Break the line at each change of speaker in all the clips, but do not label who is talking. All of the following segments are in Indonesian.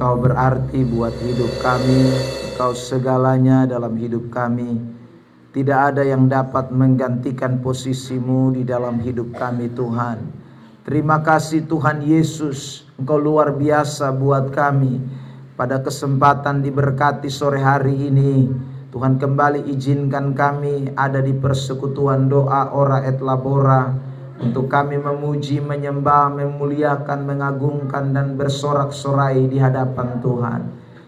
Engkau berarti buat hidup kami, Engkau segalanya dalam hidup kami. Tidak ada yang dapat menggantikan posisimu di dalam hidup kami, Tuhan. Terima kasih Tuhan Yesus, Engkau luar biasa buat kami. Pada kesempatan diberkati sore hari ini, Tuhan kembali izinkan kami ada di persekutuan doa Ora et Labora, untuk kami memuji, menyembah, memuliakan, mengagungkan, dan bersorak-sorai di hadapan Tuhan.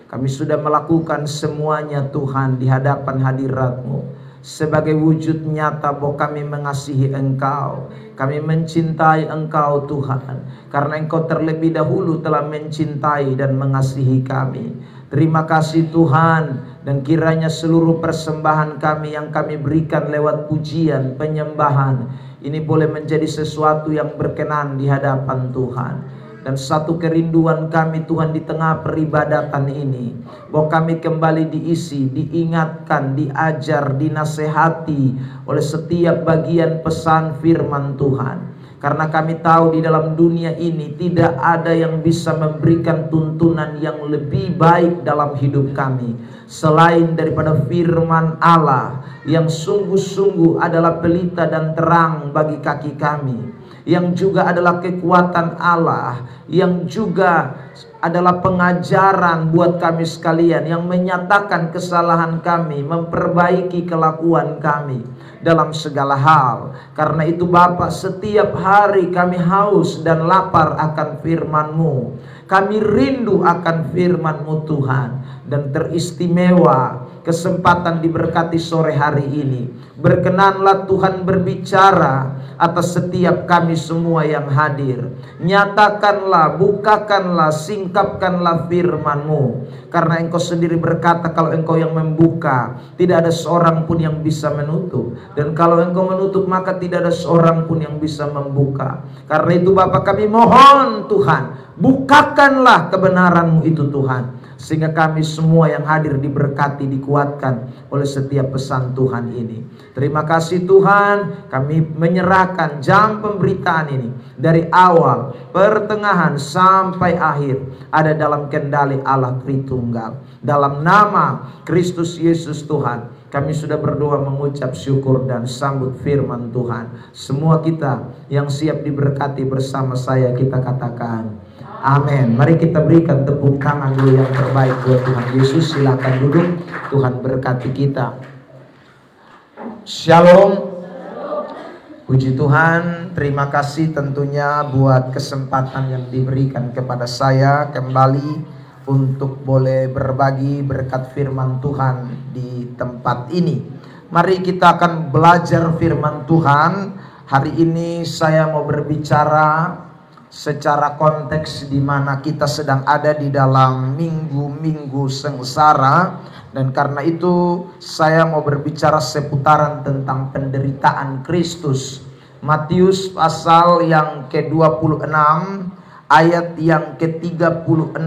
Kami sudah melakukan semuanya Tuhan di hadapan hadirat-Mu, sebagai wujud nyata bahwa kami mengasihi Engkau. Kami mencintai Engkau Tuhan, karena Engkau terlebih dahulu telah mencintai dan mengasihi kami. Terima kasih Tuhan, dan kiranya seluruh persembahan kami yang kami berikan lewat pujian, penyembahan, ini boleh menjadi sesuatu yang berkenan di hadapan Tuhan. Dan satu kerinduan kami Tuhan di tengah peribadatan ini, bahwa kami kembali diisi, diingatkan, diajar, dinasehati oleh setiap bagian pesan firman Tuhan. Karena kami tahu di dalam dunia ini tidak ada yang bisa memberikan tuntunan yang lebih baik dalam hidup kami selain daripada firman Allah yang sungguh-sungguh adalah pelita dan terang bagi kaki kami, yang juga adalah kekuatan Allah, yang juga adalah pengajaran buat kami sekalian, yang menyatakan kesalahan kami, memperbaiki kelakuan kami dalam segala hal. Karena itu Bapa, setiap hari kami haus dan lapar akan firman-Mu. Kami rindu akan firman-Mu Tuhan. Dan teristimewa kesempatan diberkati sore hari ini. Berkenanlah Tuhan berbicara atas setiap kami semua yang hadir. Nyatakanlah, bukakanlah, singkapkanlah firman-Mu. Karena Engkau sendiri berkata kalau Engkau yang membuka, tidak ada seorang pun yang bisa menutup. Dan kalau Engkau menutup, maka tidak ada seorang pun yang bisa membuka. Karena itu Bapa, kami mohon Tuhan, bukakanlah kebenaran-Mu itu Tuhan, sehingga kami semua yang hadir diberkati, dikuatkan oleh setiap pesan Tuhan ini. Terima kasih Tuhan, kami menyerahkan jam pemberitaan ini dari awal, pertengahan sampai akhir ada dalam kendali Allah Tritunggal. Dalam nama Kristus Yesus Tuhan, kami sudah berdoa, mengucap syukur dan sambut firman Tuhan. Semua kita yang siap diberkati bersama saya, kita katakan amin. Mari kita berikan tepuk tangan dulu yang terbaik buat Tuhan Yesus. Silakan duduk. Tuhan berkati kita. Shalom. Puji Tuhan. Terima kasih tentunya buat kesempatan yang diberikan kepada saya kembali untuk boleh berbagi berkat firman Tuhan di tempat ini. Mari kita akan belajar firman Tuhan. Hari ini saya mau berbicara secara konteks di mana kita sedang ada di dalam minggu-minggu sengsara, Dan karena itu saya mau berbicara seputaran tentang penderitaan Kristus. Matius pasal yang ke-26 ayat yang ke-36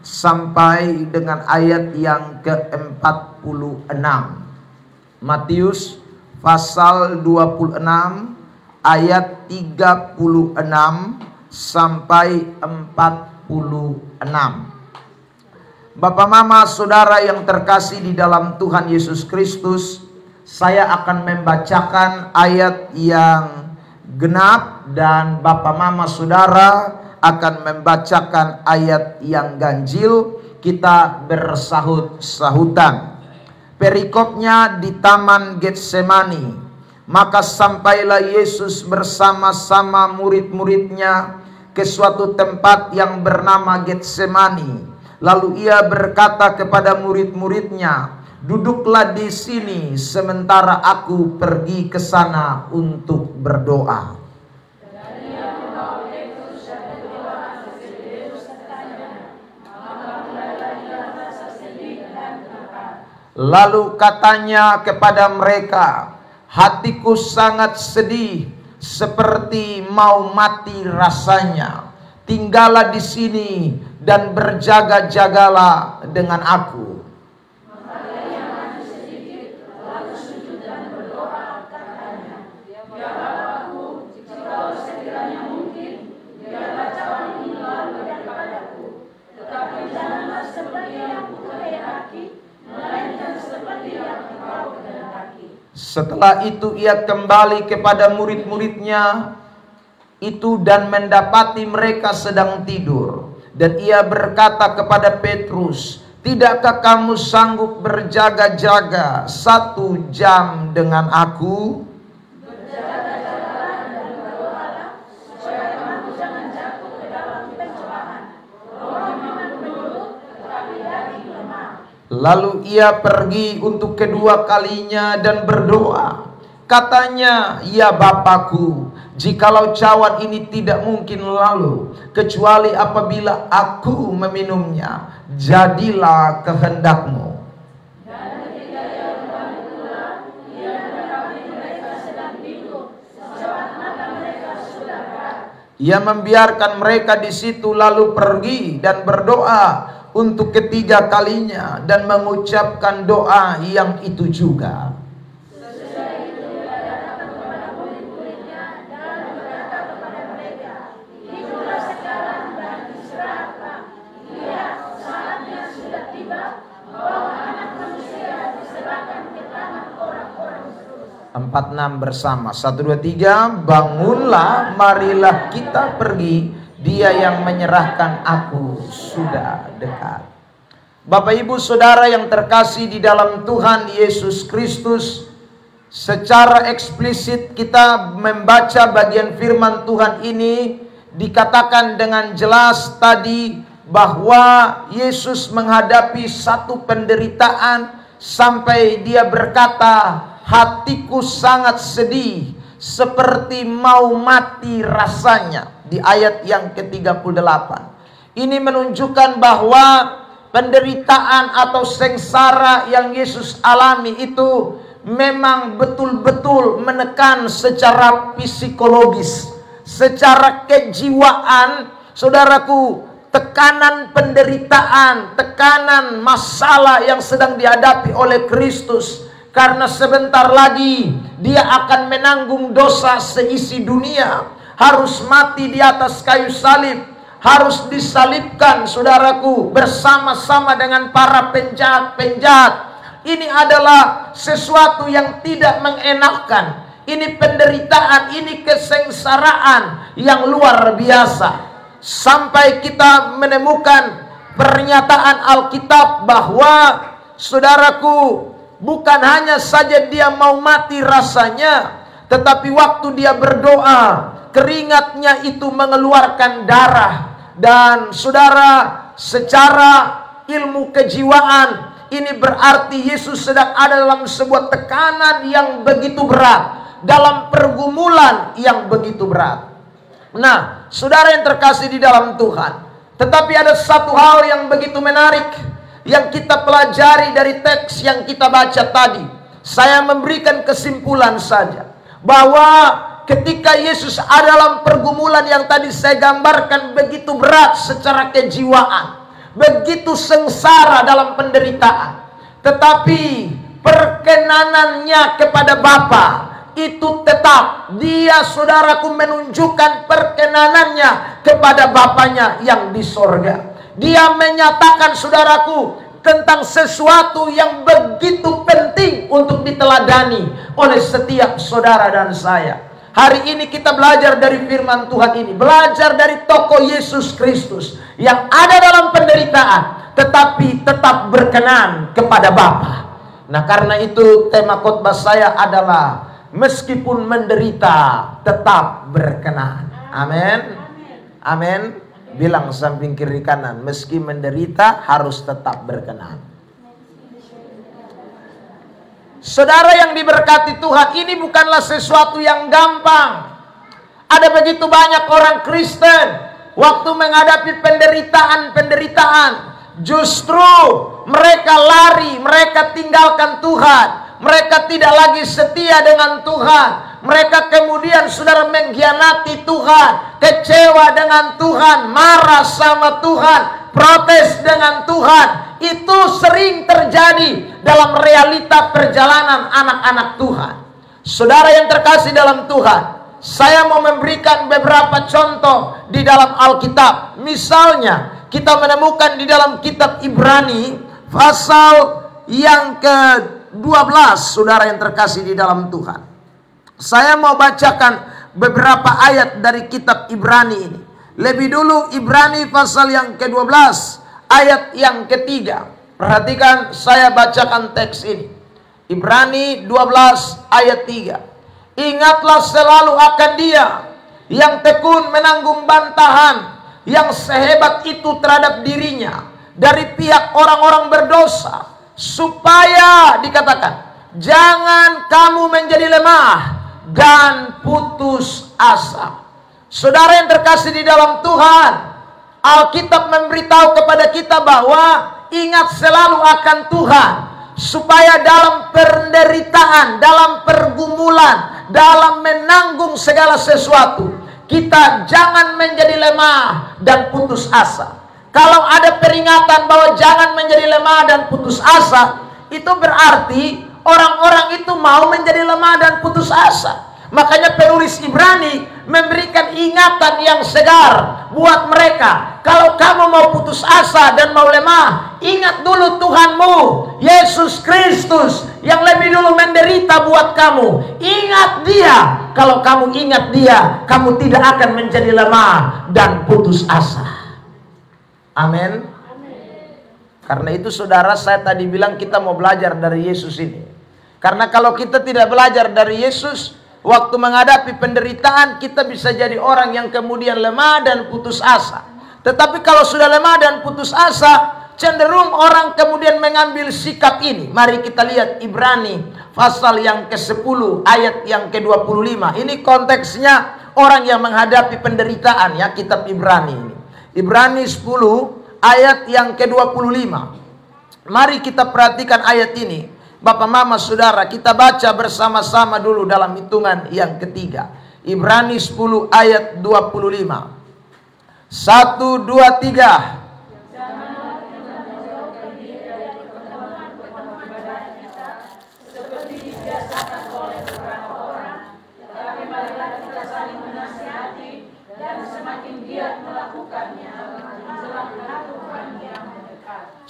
sampai dengan ayat yang ke-46. Matius pasal 26 ayat 36 sampai 46. Bapak Mama Saudara yang terkasih di dalam Tuhan Yesus Kristus, saya akan membacakan ayat yang genap dan Bapak Mama Saudara akan membacakan ayat yang ganjil. Kita bersahut-sahutan. Perikopnya di Taman Getsemani. Maka sampailah Yesus bersama-sama murid-muridnya ke suatu tempat yang bernama Getsemani. Lalu ia berkata kepada murid-muridnya, "Duduklah di sini sementara aku pergi ke sana untuk berdoa." Lalu katanya kepada mereka, "Hatiku sangat sedih, seperti mau mati rasanya. Tinggallah di sini dan berjaga-jagalah dengan aku." Setelah itu ia kembali kepada murid-muridnya itu dan mendapati mereka sedang tidur. Dan ia berkata kepada Petrus, "Tidakkah kamu sanggup berjaga-jaga 1 jam dengan aku?" Lalu ia pergi untuk kedua kalinya dan berdoa. Katanya, "Ya Bapakku, jikalau cawan ini tidak mungkin lalu, kecuali apabila aku meminumnya, jadilah kehendak-Mu." Ia membiarkan mereka di situ lalu pergi dan berdoa untuk ketiga kalinya dan mengucapkan doa yang itu juga. Empat enam bersama. 1, 2, 3. Bangunlah, marilah kita pergi. Dia yang menyerahkan aku sudah dekat. Bapak Ibu Saudara yang terkasih di dalam Tuhan Yesus Kristus, secara eksplisit kita membaca bagian firman Tuhan ini, dikatakan dengan jelas tadi bahwa Yesus menghadapi satu penderitaan sampai dia berkata, "Hatiku sangat sedih, seperti mau mati rasanya." Di ayat yang ke-38. Ini menunjukkan bahwa penderitaan atau sengsara yang Yesus alami itu memang betul-betul menekan secara psikologis, secara kejiwaan. Saudaraku, tekanan penderitaan, tekanan masalah yang sedang dihadapi oleh Kristus, karena sebentar lagi dia akan menanggung dosa seisi dunia, harus mati di atas kayu salib, harus disalibkan, saudaraku, bersama-sama dengan para penjahat-penjahat. Ini adalah sesuatu yang tidak mengenakan. Ini penderitaan, ini kesengsaraan yang luar biasa. Sampai kita menemukan pernyataan Alkitab bahwa, saudaraku, bukan hanya saja dia mau mati rasanya, tetapi waktu dia berdoa, keringatnya itu mengeluarkan darah. Dan saudara, secara ilmu kejiwaan, ini berarti Yesus sedang ada dalam sebuah tekanan yang begitu berat, dalam pergumulan yang begitu berat. Nah, saudara yang terkasih di dalam Tuhan, tetapi ada satu hal yang begitu menarik. yang kita pelajari dari teks yang kita baca tadi, saya memberikan kesimpulan saja bahwa ketika Yesus ada dalam pergumulan yang tadi saya gambarkan begitu berat secara kejiwaan, begitu sengsara dalam penderitaan, tetapi perkenanannya kepada Bapa itu tetap. Dia, saudaraku, menunjukkan perkenanannya kepada Bapanya yang di sorga. Dia menyatakan, saudaraku, tentang sesuatu yang begitu penting untuk diteladani oleh setiap saudara dan saya. Hari ini kita belajar dari firman Tuhan ini, belajar dari tokoh Yesus Kristus yang ada dalam penderitaan tetapi tetap berkenan kepada Bapa. Nah, karena itu tema khotbah saya adalah meskipun menderita tetap berkenan. Amin. Amin. Bilang samping kiri kanan, meski menderita harus tetap berkenan. Saudara yang diberkati Tuhan, ini bukanlah sesuatu yang gampang. Ada begitu banyak orang Kristen waktu menghadapi penderitaan, justru mereka lari, mereka tinggalkan Tuhan. Mereka tidak lagi setia dengan Tuhan. Mereka kemudian, saudara, mengkhianati Tuhan, kecewa dengan Tuhan, marah sama Tuhan, protes dengan Tuhan. Itu sering terjadi dalam realita perjalanan anak-anak Tuhan. Saudara yang terkasih dalam Tuhan, saya mau memberikan beberapa contoh di dalam Alkitab. Misalnya, kita menemukan di dalam kitab Ibrani pasal yang ke-12, saudara yang terkasih di dalam Tuhan. Saya mau bacakan beberapa ayat dari kitab Ibrani ini. Lebih dulu Ibrani pasal yang ke-12 ayat yang ketiga. Perhatikan, saya bacakan teks ini. Ibrani 12 ayat 3. Ingatlah selalu akan Dia yang tekun menanggung bantahan yang sehebat itu terhadap dirinya dari pihak orang-orang berdosa, supaya dikatakan, jangan kamu menjadi lemah dan putus asa. Saudara yang terkasih di dalam Tuhan, Alkitab memberitahu kepada kita bahwa ingat selalu akan Tuhan, supaya dalam penderitaan, dalam pergumulan, dalam menanggung segala sesuatu, kita jangan menjadi lemah dan putus asa. Kalau ada peringatan bahwa jangan menjadi lemah dan putus asa, itu berarti orang-orang itu mau menjadi lemah dan putus asa. Makanya penulis Ibrani memberikan ingatan yang segar buat mereka. Kalau kamu mau putus asa dan mau lemah, ingat dulu Tuhanmu, Yesus Kristus, yang lebih dulu menderita buat kamu. Ingat Dia. Kalau kamu ingat Dia, kamu tidak akan menjadi lemah dan putus asa. Amin. Karena itu, saudara, saya tadi bilang kita mau belajar dari Yesus ini. Karena kalau kita tidak belajar dari Yesus, waktu menghadapi penderitaan, kita bisa jadi orang yang kemudian lemah dan putus asa. Tetapi kalau sudah lemah dan putus asa, cenderung orang kemudian mengambil sikap ini. Mari kita lihat Ibrani pasal yang ke-10 ayat yang ke-25. Ini konteksnya orang yang menghadapi penderitaan, ya, kitab Ibrani ini. Ibrani 10 ayat yang ke-25. Mari kita perhatikan ayat ini. Bapak, mama, saudara, kita baca bersama-sama dulu dalam hitungan yang ketiga. Ibrani 10 ayat 25. 1, 2, 3.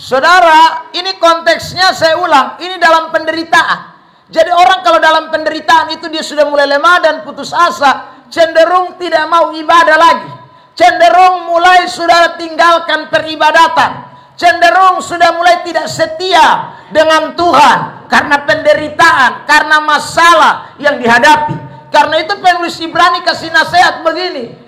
Saudara, ini konteksnya, saya ulang, ini dalam penderitaan. Jadi orang kalau dalam penderitaan itu dia sudah mulai lemah dan putus asa, cenderung tidak mau ibadah lagi. Cenderung mulai sudah tinggalkan peribadatan. Cenderung sudah mulai tidak setia dengan Tuhan karena penderitaan, karena masalah yang dihadapi. Karena itu penulis Ibrani kasih nasihat begini,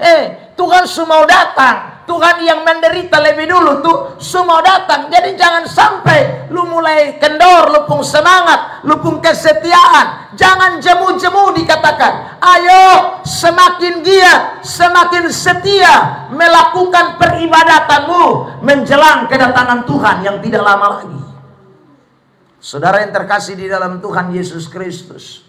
Tuhan semua datang. Tuhan yang menderita lebih dulu tuh semua datang. Jadi jangan sampai lu mulai kendor, lu pun semangat, lu pun kesetiaan. Jangan jemu-jemu dikatakan. Ayo semakin giat, semakin setia melakukan peribadatanmu menjelang kedatangan Tuhan yang tidak lama lagi. Saudara yang terkasih di dalam Tuhan Yesus Kristus,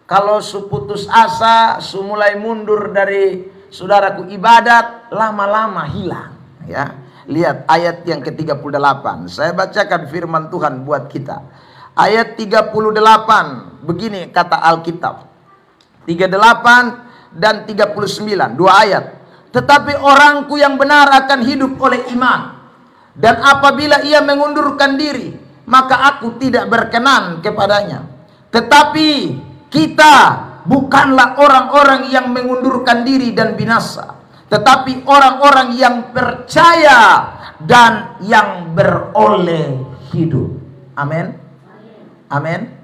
kalau putus asa, mulai mundur dari saudaraku ibadat, lama-lama hilang. Ya, lihat ayat yang ke-38. Saya bacakan firman Tuhan buat kita. Ayat 38, begini kata Alkitab. 38 dan 39, 2 ayat. Tetapi orangku yang benar akan hidup oleh iman. Dan apabila ia mengundurkan diri, maka aku tidak berkenan kepadanya. Tetapi kita bukanlah orang-orang yang mengundurkan diri dan binasa, tetapi orang-orang yang percaya dan yang beroleh hidup. Amin. Amin.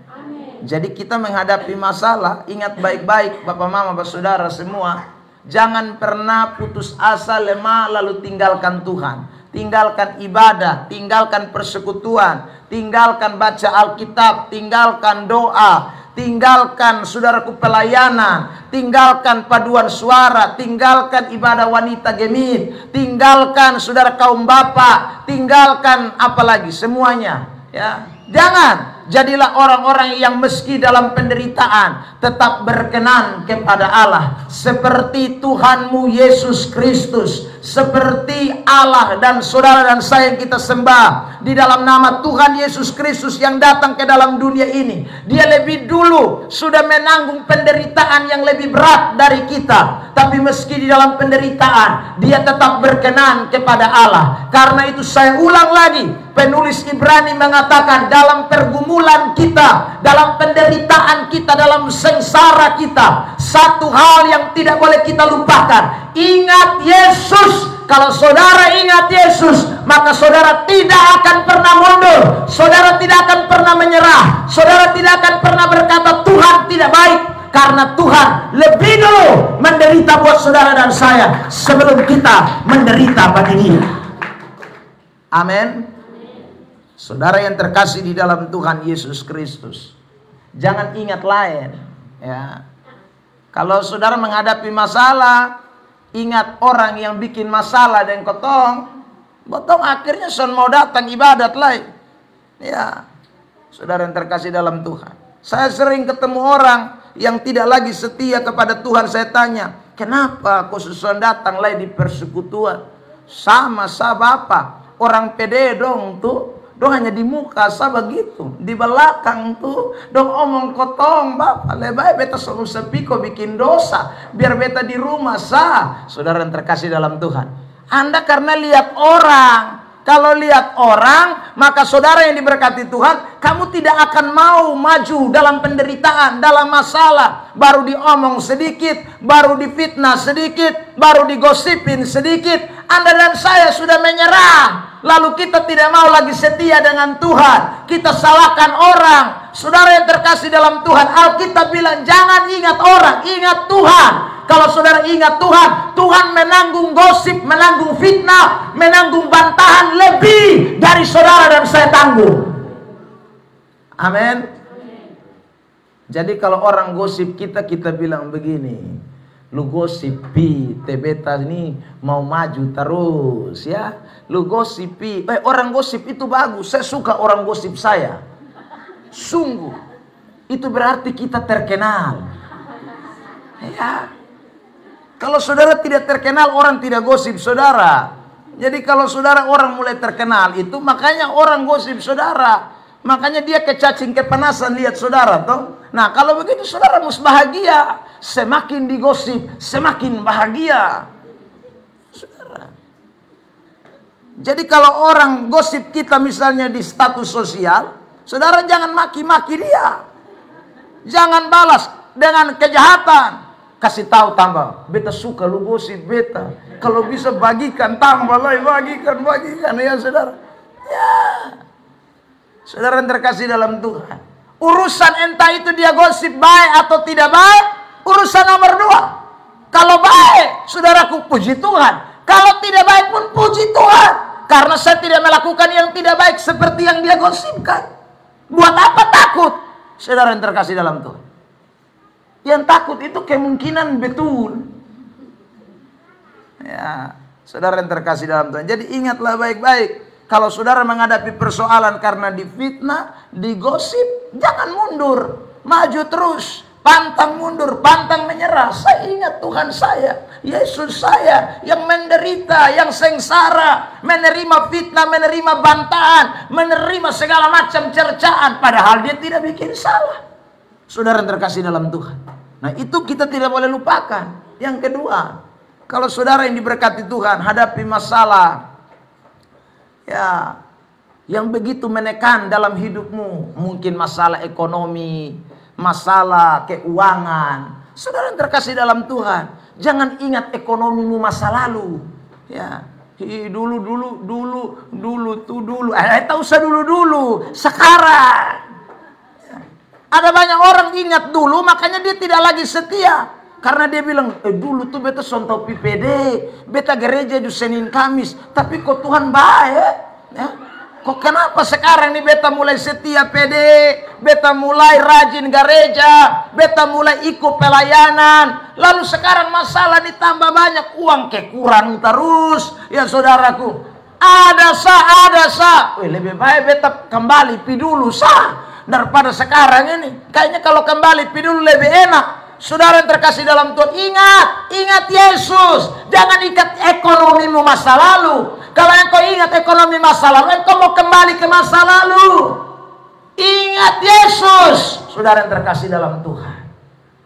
Jadi kita menghadapi masalah, ingat baik-baik Bapak Mama, Bapak Saudara semua, jangan pernah putus asa, lemah, lalu tinggalkan Tuhan. Tinggalkan ibadah, tinggalkan persekutuan, tinggalkan baca Alkitab, tinggalkan doa, tinggalkan saudaraku pelayanan, tinggalkan paduan suara, tinggalkan ibadah wanita gemit, tinggalkan saudara kaum bapak, tinggalkan apalagi semuanya, ya. Jangan jadilah orang-orang yang meski dalam penderitaan tetap berkenan kepada Allah, seperti Tuhanmu Yesus Kristus, seperti Allah dan saudara dan saya yang kita sembah di dalam nama Tuhan Yesus Kristus yang datang ke dalam dunia ini. Dia lebih dulu sudah menanggung penderitaan yang lebih berat dari kita, tapi meski di dalam penderitaan dia tetap berkenan kepada Allah. Karena itu saya ulang lagi, penulis Ibrani mengatakan dalam pergumulan kita, dalam penderitaan kita, dalam sengsara kita, satu hal yang tidak boleh kita lupakan, ingat Yesus. Kalau saudara ingat Yesus, maka saudara tidak akan pernah mundur, saudara tidak akan pernah menyerah, saudara tidak akan pernah berkata Tuhan tidak baik, karena Tuhan lebih dulu menderita buat saudara dan saya sebelum kita menderita bagi Dia. Amin. Saudara yang terkasih di dalam Tuhan Yesus Kristus, jangan ingat lain, ya. Kalau saudara menghadapi masalah, ingat orang yang bikin masalah dan botong akhirnya son mau datang ibadat lain. Ya, saudara yang terkasih dalam Tuhan, saya sering ketemu orang yang tidak lagi setia kepada Tuhan. Saya tanya, kenapa kau susun datang lagi di persekutuan? Sama apa? Orang pede dong tuh. Dong hanya di muka sah begitu, di belakang tuh dong omong kotong bapak lebay beta selalu sepi kok bikin dosa biar beta di rumah sah. Saudara yang terkasih dalam Tuhan, Anda karena lihat orang. Kalau lihat orang, maka saudara yang diberkati Tuhan, kamu tidak akan mau maju dalam penderitaan, dalam masalah. Baru diomong sedikit, baru difitnah sedikit, baru digosipin sedikit, Anda dan saya sudah menyerah. Lalu kita tidak mau lagi setia dengan Tuhan, kita salahkan orang. Saudara yang terkasih dalam Tuhan, Alkitab bilang jangan ingat orang, ingat Tuhan. Kalau saudara ingat Tuhan, Tuhan menanggung gosip, menanggung fitnah, menanggung bantahan lebih dari saudara dan saya tanggung. Amin. Jadi kalau orang gosip kita bilang begini, lu gosip pi, tebeta ini mau maju terus ya. Lu gosip pi, orang gosip itu bagus, saya suka orang gosip saya. Sungguh, itu berarti kita terkenal. Ya. Kalau saudara tidak terkenal, orang tidak gosip saudara. Jadi kalau saudara orang mulai terkenal itu, makanya orang gosip saudara. Makanya dia kecacing kepanasan lihat saudara toh. Nah kalau begitu saudara mesti bahagia. Semakin digosip, semakin bahagia. Saudara. Jadi kalau orang gosip kita misalnya di status sosial, saudara jangan maki-maki dia. Jangan balas dengan kejahatan. Kasih tahu tambah, beta suka lu gosip beta. Kalau bisa bagikan tambah lagi, bagikan ya saudara. Ya, saudara yang terkasih dalam Tuhan. Urusan entah itu dia gosip baik atau tidak baik, urusan nomor 2. Kalau baik, saudaraku puji Tuhan. Kalau tidak baik pun puji Tuhan. Karena saya tidak melakukan yang tidak baik seperti yang dia gosipkan. Buat apa takut? Saudara yang terkasih dalam Tuhan. Yang takut itu kemungkinan betul. Ya, saudara yang terkasih dalam Tuhan. Jadi ingatlah baik-baik. Kalau saudara menghadapi persoalan karena difitnah, digosip, jangan mundur. Maju terus. Pantang mundur, pantang menyerah. Saya ingat Tuhan saya, Yesus saya yang menderita, yang sengsara, menerima fitnah, menerima bantahan, menerima segala macam cercaan, padahal dia tidak bikin salah. Saudara yang terkasih dalam Tuhan. Nah, itu kita tidak boleh lupakan. Yang kedua, kalau saudara yang diberkati Tuhan hadapi masalah ya yang begitu menekan dalam hidupmu, mungkin masalah ekonomi, masalah keuangan. Saudara yang terkasih dalam Tuhan, jangan ingat ekonomimu masa lalu. Ya, dulu. Tak usah dulu. Sekarang. Ya. Ada banyak orang ingat dulu, makanya dia tidak lagi setia. Karena dia bilang, dulu tuh beta sontau PPD, beta gereja di Senin Kamis, tapi kok Tuhan baik. Ya. Kok kenapa sekarang nih beta mulai setia PD, beta mulai rajin gereja, beta mulai ikut pelayanan, lalu sekarang masalah ditambah banyak, uang kekurang terus. Ya saudaraku, ada sah. Lebih baik beta kembali pi dulu sah daripada sekarang ini. Kayaknya kalau kembali pi dulu lebih enak. Saudara yang terkasih dalam Tuhan, ingat Yesus. Jangan ikat ekonomimu masa lalu. Kalau engkau ingat ekonomi masa lalu, engkau mau kembali ke masa lalu. Ingat Yesus. Saudara yang terkasih dalam Tuhan.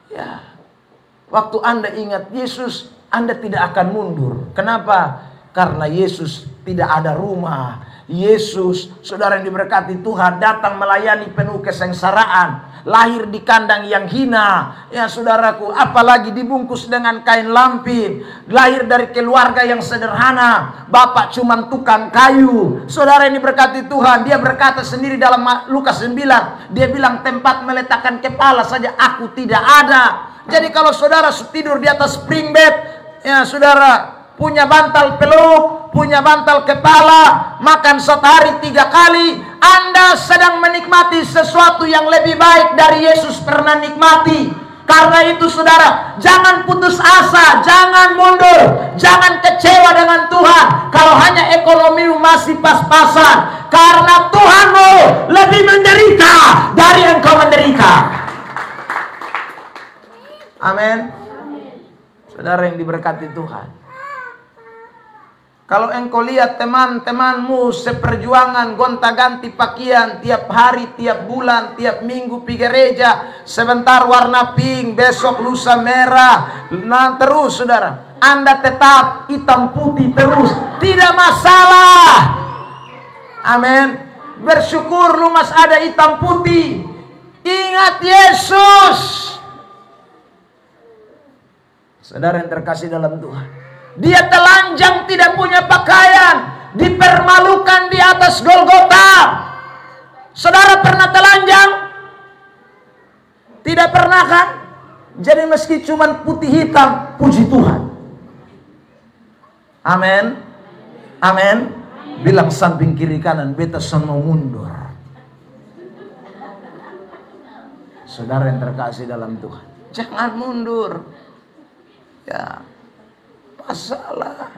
Ya. Waktu Anda ingat Yesus, Anda tidak akan mundur. Kenapa? Karena Yesus tidak ada rumah. Yesus, saudara yang diberkati Tuhan, datang melayani penuh kesengsaraan. Lahir di kandang yang hina. Ya saudaraku, apalagi dibungkus dengan kain lampin. Lahir dari keluarga yang sederhana. Bapak cuma tukang kayu. Saudara yang diberkati Tuhan, dia berkata sendiri dalam Lukas 9. Dia bilang, tempat meletakkan kepala saja aku tidak ada. Jadi kalau saudara tidur di atas spring bed, ya saudara punya bantal peluk, punya bantal kepala, makan sehari 3 kali, Anda sedang menikmati sesuatu yang lebih baik dari Yesus pernah nikmati. Karena itu saudara, jangan putus asa, jangan mundur, jangan kecewa dengan Tuhan kalau hanya ekonomimu masih pas-pasan. Karena Tuhanmu lebih menderita dari engkau menderita. Amin. Saudara yang diberkati Tuhan, kalau engkau lihat teman-temanmu seperjuangan gonta-ganti pakaian tiap hari, tiap bulan, tiap minggu pergi gereja, sebentar warna pink, besok lusa merah, nah terus saudara, Anda tetap hitam putih terus, tidak masalah. Amin. Bersyukur lu mas ada hitam putih. Ingat Yesus. Saudara yang terkasih dalam Tuhan, dia telanjang tidak punya pakaian, dipermalukan di atas Golgota. Saudara pernah telanjang? Tidak pernah kan? Jadi meski cuma putih hitam, puji Tuhan. Amin. Amin. Bilang samping kiri kanan, beta mau mundur. Saudara yang terkasih dalam Tuhan, jangan mundur. Ya. Masalah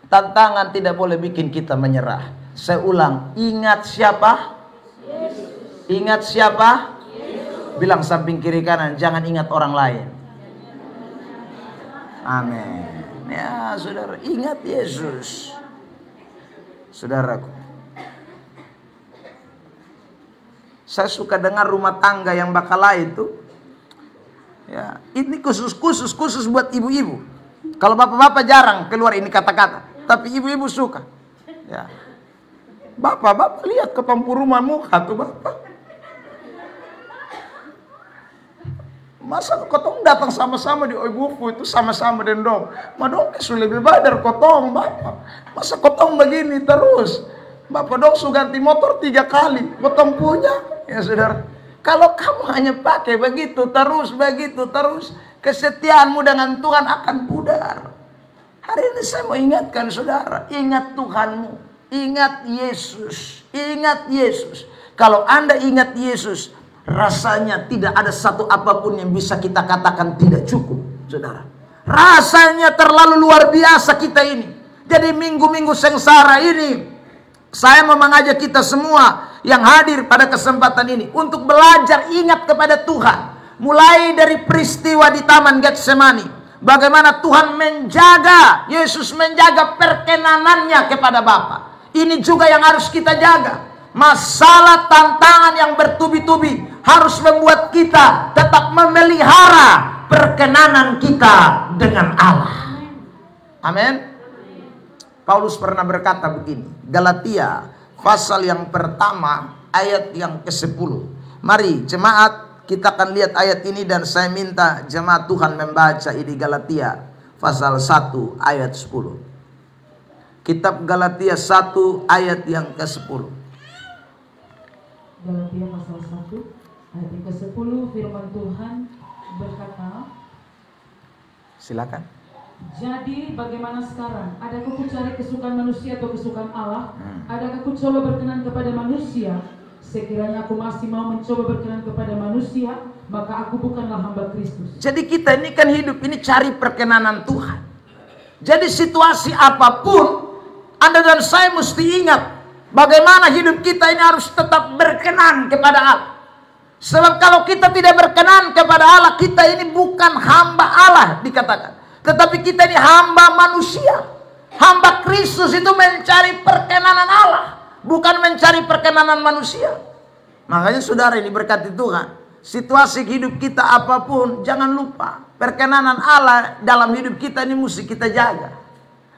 tantangan tidak boleh bikin kita menyerah. Saya ulang, ingat siapa? Yesus. Ingat siapa? Yesus. Bilang samping kiri kanan, jangan ingat orang lain. Amin. Ya saudara, ingat Yesus. Saudaraku, saya suka dengar rumah tangga yang bakala itu. Ya, ini khusus buat ibu-ibu. Kalau bapak-bapak jarang keluar ini kata-kata, tapi ibu-ibu suka. Ya. Bapak lihat ke pampu rumah muka tuh bapak. Masa kotong datang sama-sama di ibuku itu sama-sama dendong. Madong sudah lebih badar kotong bapak. Masa kotong begini terus. Bapak dong sudah ganti motor 3 kali. Kotong punya. Ya saudara. Kalau kamu hanya pakai begitu terus, kesetiaanmu dengan Tuhan akan pudar. Hari ini saya mau ingatkan saudara, ingat Tuhanmu, ingat Yesus, ingat Yesus. Kalau Anda ingat Yesus, Rasanya tidak ada satu apapun yang bisa kita katakan tidak cukup, saudara. Rasanya terlalu luar biasa kita ini. Jadi minggu-minggu sengsara ini, saya mau mengajak kita semua yang hadir pada kesempatan ini untuk belajar ingat kepada Tuhan. Mulai dari peristiwa di Taman Getsemani, bagaimana Tuhan menjaga, Yesus menjaga perkenanannya kepada Bapa. Ini juga yang harus kita jaga. Masalah tantangan yang bertubi-tubi harus membuat kita tetap memelihara perkenanan kita dengan Allah. Amin. Paulus pernah berkata begini, Galatia pasal yang pertama ayat yang ke-10. Mari jemaat, kita akan lihat ayat ini dan saya minta jemaat Tuhan membaca ini, Galatia pasal 1 ayat 10. Kitab Galatia 1 ayat yang ke-10.
Galatia pasal 1 ayat yang ke-10, firman Tuhan berkata,
silakan.
Jadi bagaimana sekarang? Adakah ku cari kesukaan manusia atau kesukaan Allah? Adakah ku coba berkenan kepada manusia? Sekiranya aku masih mau mencoba berkenan kepada manusia, maka aku bukanlah hamba Kristus.
Jadi kita ini kan hidup ini cari perkenanan Tuhan. Jadi situasi apapun, Anda dan saya mesti ingat bagaimana hidup kita ini harus tetap berkenan kepada Allah. Sebab kalau kita tidak berkenan kepada Allah, kita ini bukan hamba Allah dikatakan. Tetapi kita ini hamba manusia. Hamba Kristus itu mencari perkenanan Allah, bukan mencari perkenanan manusia. Makanya saudara ini berkati Tuhan, situasi hidup kita apapun, jangan lupa perkenanan Allah dalam hidup kita ini mesti kita jaga.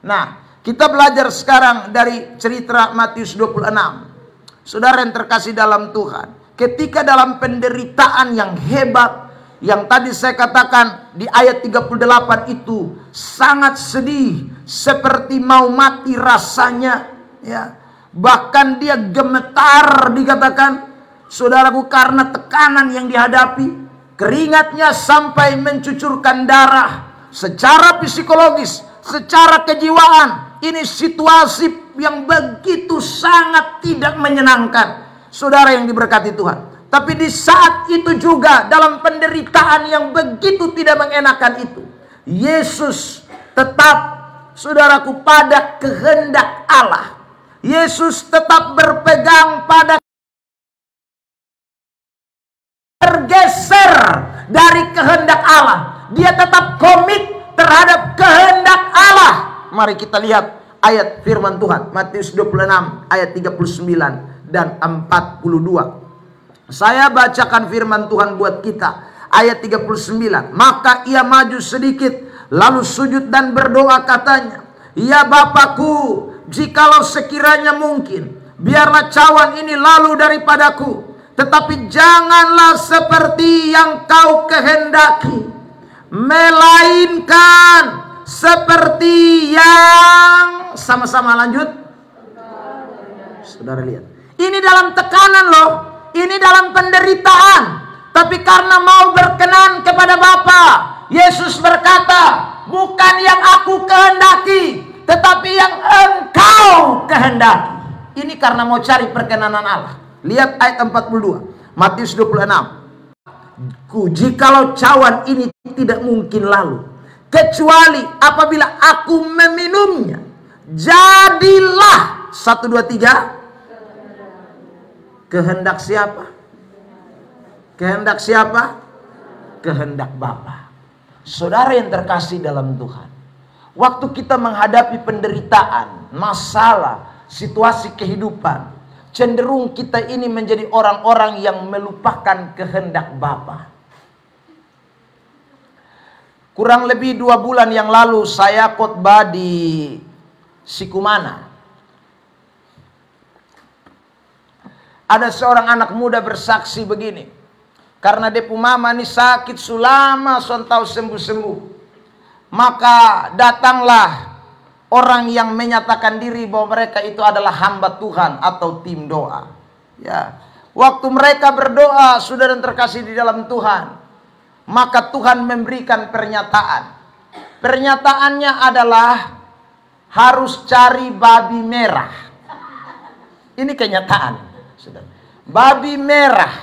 Nah, kita belajar sekarang dari cerita Matius 26. Saudara yang terkasih dalam Tuhan, ketika dalam penderitaan yang hebat, yang tadi saya katakan di ayat 38 itu sangat sedih, seperti mau mati rasanya, ya. Bahkan dia gemetar dikatakan, saudaraku, karena tekanan yang dihadapi, keringatnya sampai mencucurkan darah. Secara psikologis, secara kejiwaan, ini situasi yang begitu sangat tidak menyenangkan, saudara yang diberkati Tuhan. Tapi di saat itu juga, dalam penderitaan yang begitu tidak mengenakan itu, Yesus tetap, saudaraku, pada kehendak Allah. Yesus tetap berpegang pada, bergeser dari kehendak Allah. Dia tetap komit terhadap kehendak Allah. Mari kita lihat ayat firman Tuhan, Matius 26 ayat 39 dan 42. Saya bacakan firman Tuhan buat kita. Ayat 39. Maka ia maju sedikit, lalu sujud dan berdoa katanya, ya Bapakku, jikalau sekiranya mungkin, biarlah cawan ini lalu daripadaku. Tetapi janganlah seperti yang kau kehendaki, melainkan seperti yang... Sama-sama lanjut. Saudara lihat, ini dalam tekanan loh. Ini dalam penderitaan. Tapi karena mau berkenan kepada Bapa, Yesus berkata, bukan yang aku kehendaki, tetapi yang engkau kehendaki. Ini karena mau cari perkenanan Allah. Lihat ayat 42, Matius 26. Jikalau cawan ini tidak mungkin lalu, kecuali apabila aku meminumnya, jadilah 1, 2, 3. Kehendak siapa? Kehendak siapa? Kehendak Bapa. Saudara yang terkasih dalam Tuhan, waktu kita menghadapi penderitaan, masalah, situasi kehidupan, cenderung kita ini menjadi orang-orang yang melupakan kehendak Bapa. Kurang lebih 2 bulan yang lalu saya khotbah di Sikumana. Ada seorang anak muda bersaksi begini, karena depu mama ini sakit sulama sontau sembuh-sembuh, maka datanglah orang yang menyatakan diri bahwa mereka itu adalah hamba Tuhan atau tim doa. Ya, waktu mereka berdoa, saudara yang terkasih di dalam Tuhan, maka Tuhan memberikan pernyataan. Pernyataannya adalah harus cari babi merah. Ini kenyataan. Babi merah.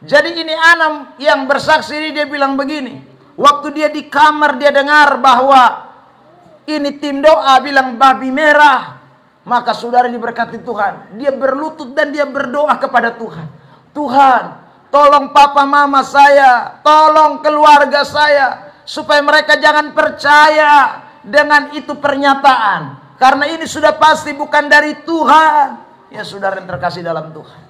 Jadi ini anak yang bersaksi ini, dia bilang begini. Waktu dia di kamar dia dengar bahwa ini tim doa bilang babi merah. Maka saudara diberkati Tuhan. Dia berlutut dan dia berdoa kepada Tuhan. Tuhan, tolong papa mama saya, tolong keluarga saya, supaya mereka jangan percaya dengan itu pernyataan. Karena ini sudah pasti bukan dari Tuhan. Ya saudara yang terkasih dalam Tuhan.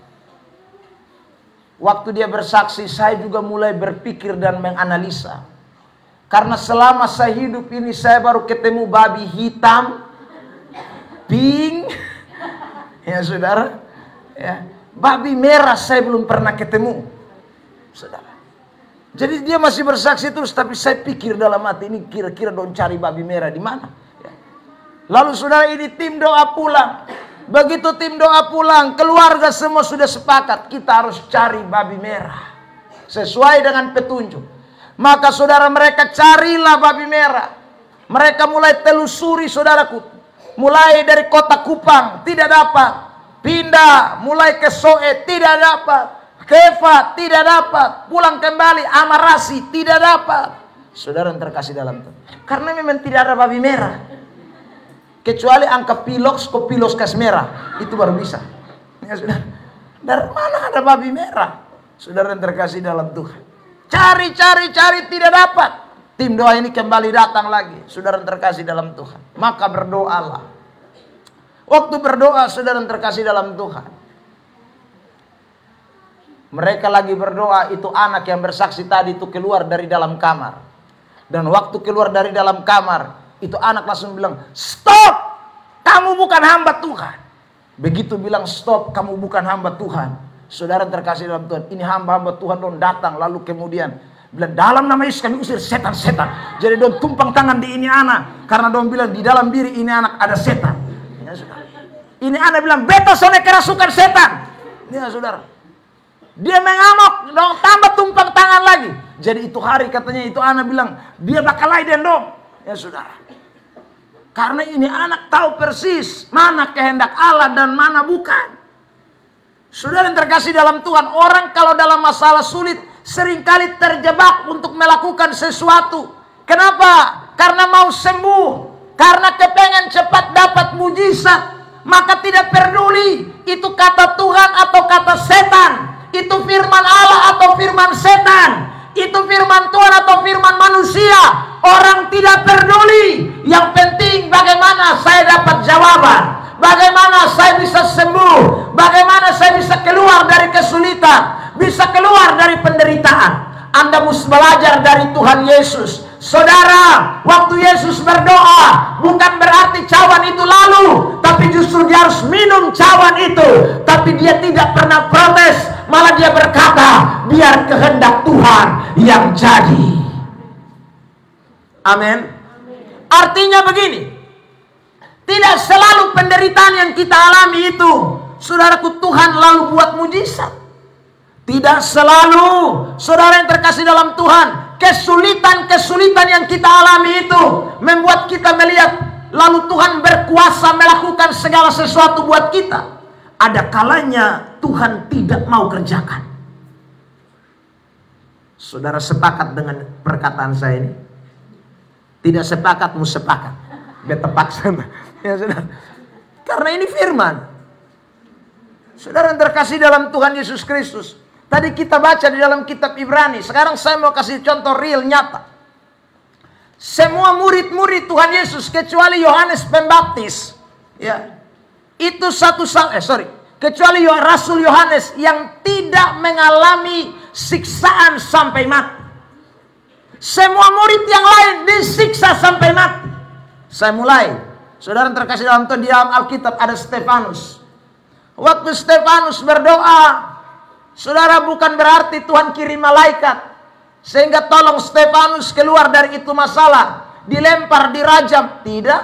Waktu dia bersaksi, saya juga mulai berpikir dan menganalisa. Karena selama saya hidup ini, saya baru ketemu babi hitam, pink, ya saudara, ya, babi merah saya belum pernah ketemu, saudara. Jadi dia masih bersaksi terus, tapi saya pikir dalam hati ini kira-kira dong cari babi merah di mana? Ya. Lalu saudara, ini tim doa pulang. Begitu tim doa pulang, keluarga semua sudah sepakat kita harus cari babi merah sesuai dengan petunjuk. Maka saudara, mereka carilah babi merah. Mereka mulai telusuri saudaraku. Mulai dari kota Kupang tidak dapat, pindah mulai ke Soe tidak dapat, Kefa tidak dapat, pulang kembali Amarasi tidak dapat. Saudara yang terkasih dalam Tuhan, karena memang tidak ada babi merah. Kecuali angka piloks kas merah, itu baru bisa. Ya sudah. Dari mana ada babi merah? Saudara yang terkasih dalam Tuhan, cari tidak dapat. Tim doa ini kembali datang lagi. Saudara yang terkasih dalam Tuhan, maka berdoalah. Waktu berdoa, saudara yang terkasih dalam Tuhan, mereka lagi berdoa, itu anak yang bersaksi tadi itu keluar dari dalam kamar. Dan waktu keluar dari dalam kamar, itu anak langsung bilang, stop, kamu bukan hamba Tuhan. Begitu bilang stop, kamu bukan hamba Tuhan, saudara terkasih dalam Tuhan, ini hamba-hamba Tuhan dong datang. Lalu kemudian bilang, dalam nama Yesus kami usir setan-setan. Jadi dong tumpang tangan di ini anak, karena dong bilang di dalam diri ini anak ada setan. Ya, saudara. Ini anak bilang, beta sone kerasukan setan. Ya saudara, dia mengamuk dong, tambah tumpang tangan lagi. Jadi itu hari katanya itu anak bilang, dia bakal laiden dong. Ya saudara, karena ini anak tahu persis mana kehendak Allah dan mana bukan. Saudara yang terkasih dalam Tuhan, orang kalau dalam masalah sulit seringkali terjebak untuk melakukan sesuatu. Kenapa? Karena mau sembuh, karena kepengen cepat dapat mujizat. Maka tidak peduli itu kata Tuhan atau kata setan, itu firman Allah atau firman setan, itu firman Tuhan atau firman manusia. Orang tidak peduli. Yang penting bagaimana saya dapat jawaban, bagaimana saya bisa sembuh, bagaimana saya bisa keluar dari kesulitan, bisa keluar dari penderitaan. Anda mesti belajar dari Tuhan Yesus. Saudara, waktu Yesus berdoa, bukan berarti cawan itu lalu, tapi justru dia harus minum cawan itu. Tapi dia tidak pernah protes, malah dia berkata, biar kehendak Tuhan yang jadi. Amin. Artinya begini, tidak selalu penderitaan yang kita alami itu, saudaraku, Tuhan lalu buat mujizat. Tidak selalu, saudara yang terkasih dalam Tuhan, kesulitan-kesulitan yang kita alami itu membuat kita melihat lalu Tuhan berkuasa melakukan segala sesuatu buat kita. Ada kalanya Tuhan tidak mau kerjakan. Saudara sepakat dengan perkataan saya ini? Tidak sepakat, mau sepakat. Betepak sama. Ya, saudara. Karena ini firman. Saudara yang terkasih dalam Tuhan Yesus Kristus, tadi kita baca di dalam kitab Ibrani. Sekarang saya mau kasih contoh real nyata. Semua murid-murid Tuhan Yesus kecuali Yohanes Pembaptis, ya, itu kecuali Rasul Yohanes yang tidak mengalami siksaan sampai mati. Semua murid yang lain disiksa sampai mati. Saya mulai. Saudara terkasih dalam Tuhan, di dalam Alkitab ada Stefanus. Waktu Stefanus berdoa, saudara, bukan berarti Tuhan kirim malaikat sehingga tolong Stefanus keluar dari itu masalah, dilempar, dirajam. Tidak.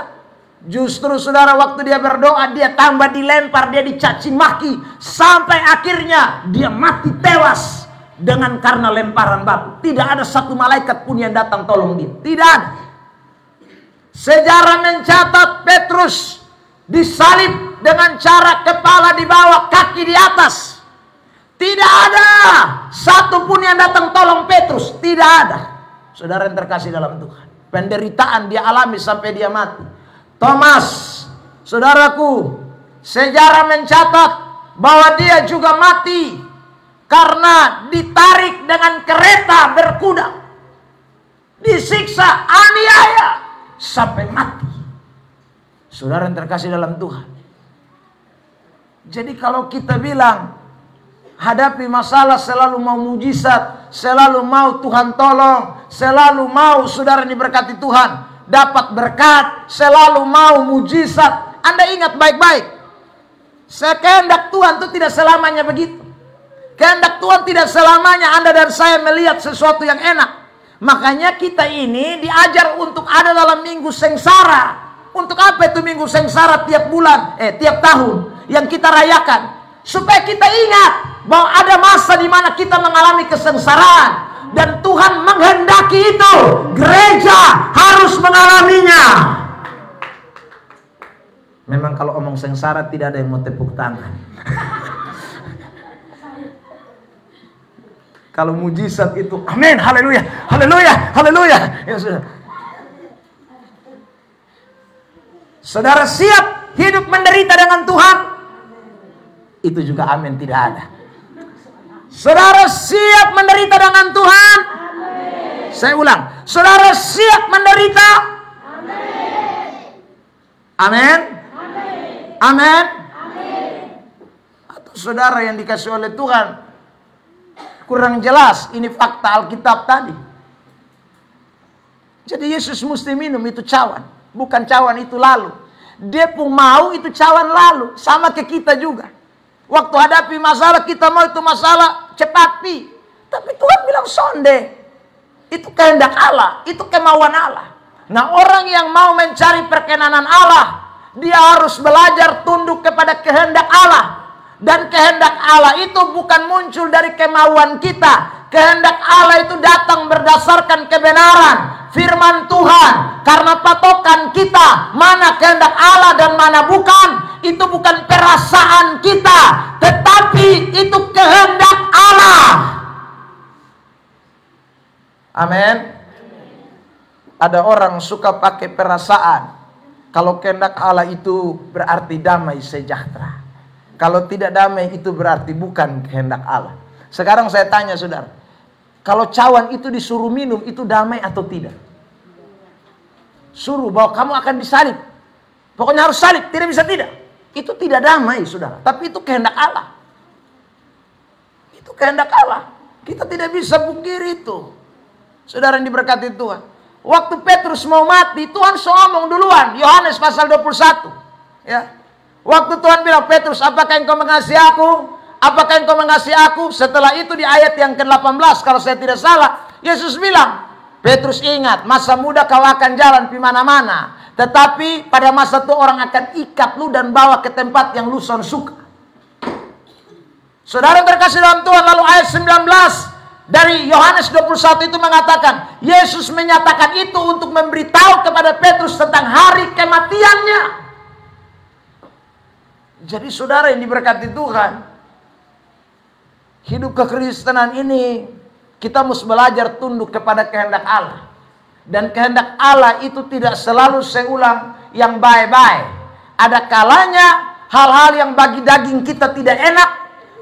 Justru saudara, waktu dia berdoa, dia tambah dilempar, dia dicaci maki, sampai akhirnya dia mati tewas dengan karena lemparan batu. Tidak ada satu malaikat pun yang datang tolong dia. Tidak ada. Sejarah mencatat Petrus disalib dengan cara kepala di bawah, kaki di atas. Tidak ada satupun yang datang tolong Petrus. Tidak ada. Saudara yang terkasih dalam Tuhan. Penderitaan dia alami sampai dia mati. Thomas, saudaraku, sejarah mencatat bahwa dia juga mati karena ditarik dengan kereta berkuda. Disiksa, aniaya sampai mati. Saudara yang terkasih dalam Tuhan. Jadi kalau kita bilang hadapi masalah selalu mau mujizat, selalu mau Tuhan tolong, selalu mau saudara diberkati Tuhan, dapat berkat, selalu mau mujizat. Anda ingat baik-baik, kehendak Tuhan itu tidak selamanya begitu. Kehendak Tuhan tidak selamanya Anda dan saya melihat sesuatu yang enak. Makanya kita ini diajar untuk ada dalam minggu sengsara. Untuk apa itu minggu sengsara tiap bulan, tiap tahun yang kita rayakan? Supaya kita ingat bahwa ada masa di mana kita mengalami kesengsaraan dan Tuhan menghendaki itu. Gereja harus mengalaminya. Memang kalau omong sengsara tidak ada yang mau tepuk tangan. Kalau mujizat itu, amin, haleluya, haleluya, haleluya. Ya sudah. Saudara siap hidup menderita dengan Tuhan? Itu juga amin, tidak ada. Saudara siap menderita dengan Tuhan? Amin. Saya ulang, saudara siap menderita? Amin. Amin. Amin. Atau saudara yang dikasih oleh Tuhan kurang jelas ini fakta Alkitab tadi. Jadi Yesus mesti minum itu cawan, bukan cawan itu lalu. Dia pun mau itu cawan lalu, sama ke kita juga. Waktu hadapi masalah kita mau itu masalah cepat pi. Tapi Tuhan bilang sonde. Itu kehendak Allah, itu kemauan Allah. Nah, orang yang mau mencari perkenanan Allah, dia harus belajar tunduk kepada kehendak Allah. Dan kehendak Allah itu bukan muncul dari kemauan kita. Kehendak Allah itu datang berdasarkan kebenaran firman Tuhan. Karena patokan kita mana kehendak Allah dan mana bukan, itu bukan perasaan kita, tetapi itu kehendak Allah. Amin. Ada orang suka pakai perasaan. Kalau kehendak Allah itu berarti damai sejahtera. Kalau tidak damai itu berarti bukan kehendak Allah. Sekarang saya tanya saudara, kalau cawan itu disuruh minum itu damai atau tidak? Suruh bahwa kamu akan disalib, pokoknya harus salib, tidak bisa tidak. Itu tidak damai saudara, tapi itu kehendak Allah. Itu kehendak Allah. Kita tidak bisa pungkiri itu. Saudara yang diberkati Tuhan, waktu Petrus mau mati, Tuhan ngomong duluan. Yohanes pasal 21. Ya. Waktu Tuhan bilang, Petrus, apakah engkau mengasihi aku? Apakah engkau mengasihi aku? Setelah itu di ayat yang ke-18, kalau saya tidak salah, Yesus bilang, Petrus ingat, masa muda kau akan jalan di mana-mana. Tetapi pada masa itu orang akan ikat lu dan bawa ke tempat yang lu suka. Saudara terkasih dalam Tuhan, lalu ayat 19 dari Yohanes 21 itu mengatakan, Yesus menyatakan itu untuk memberitahu kepada Petrus tentang hari kematiannya. Jadi saudara yang diberkati Tuhan, hidup kekristenan ini kita mesti belajar tunduk kepada kehendak Allah. Dan kehendak Allah itu tidak selalu seulang yang baik-baik. Ada kalanya hal-hal yang bagi daging kita tidak enak.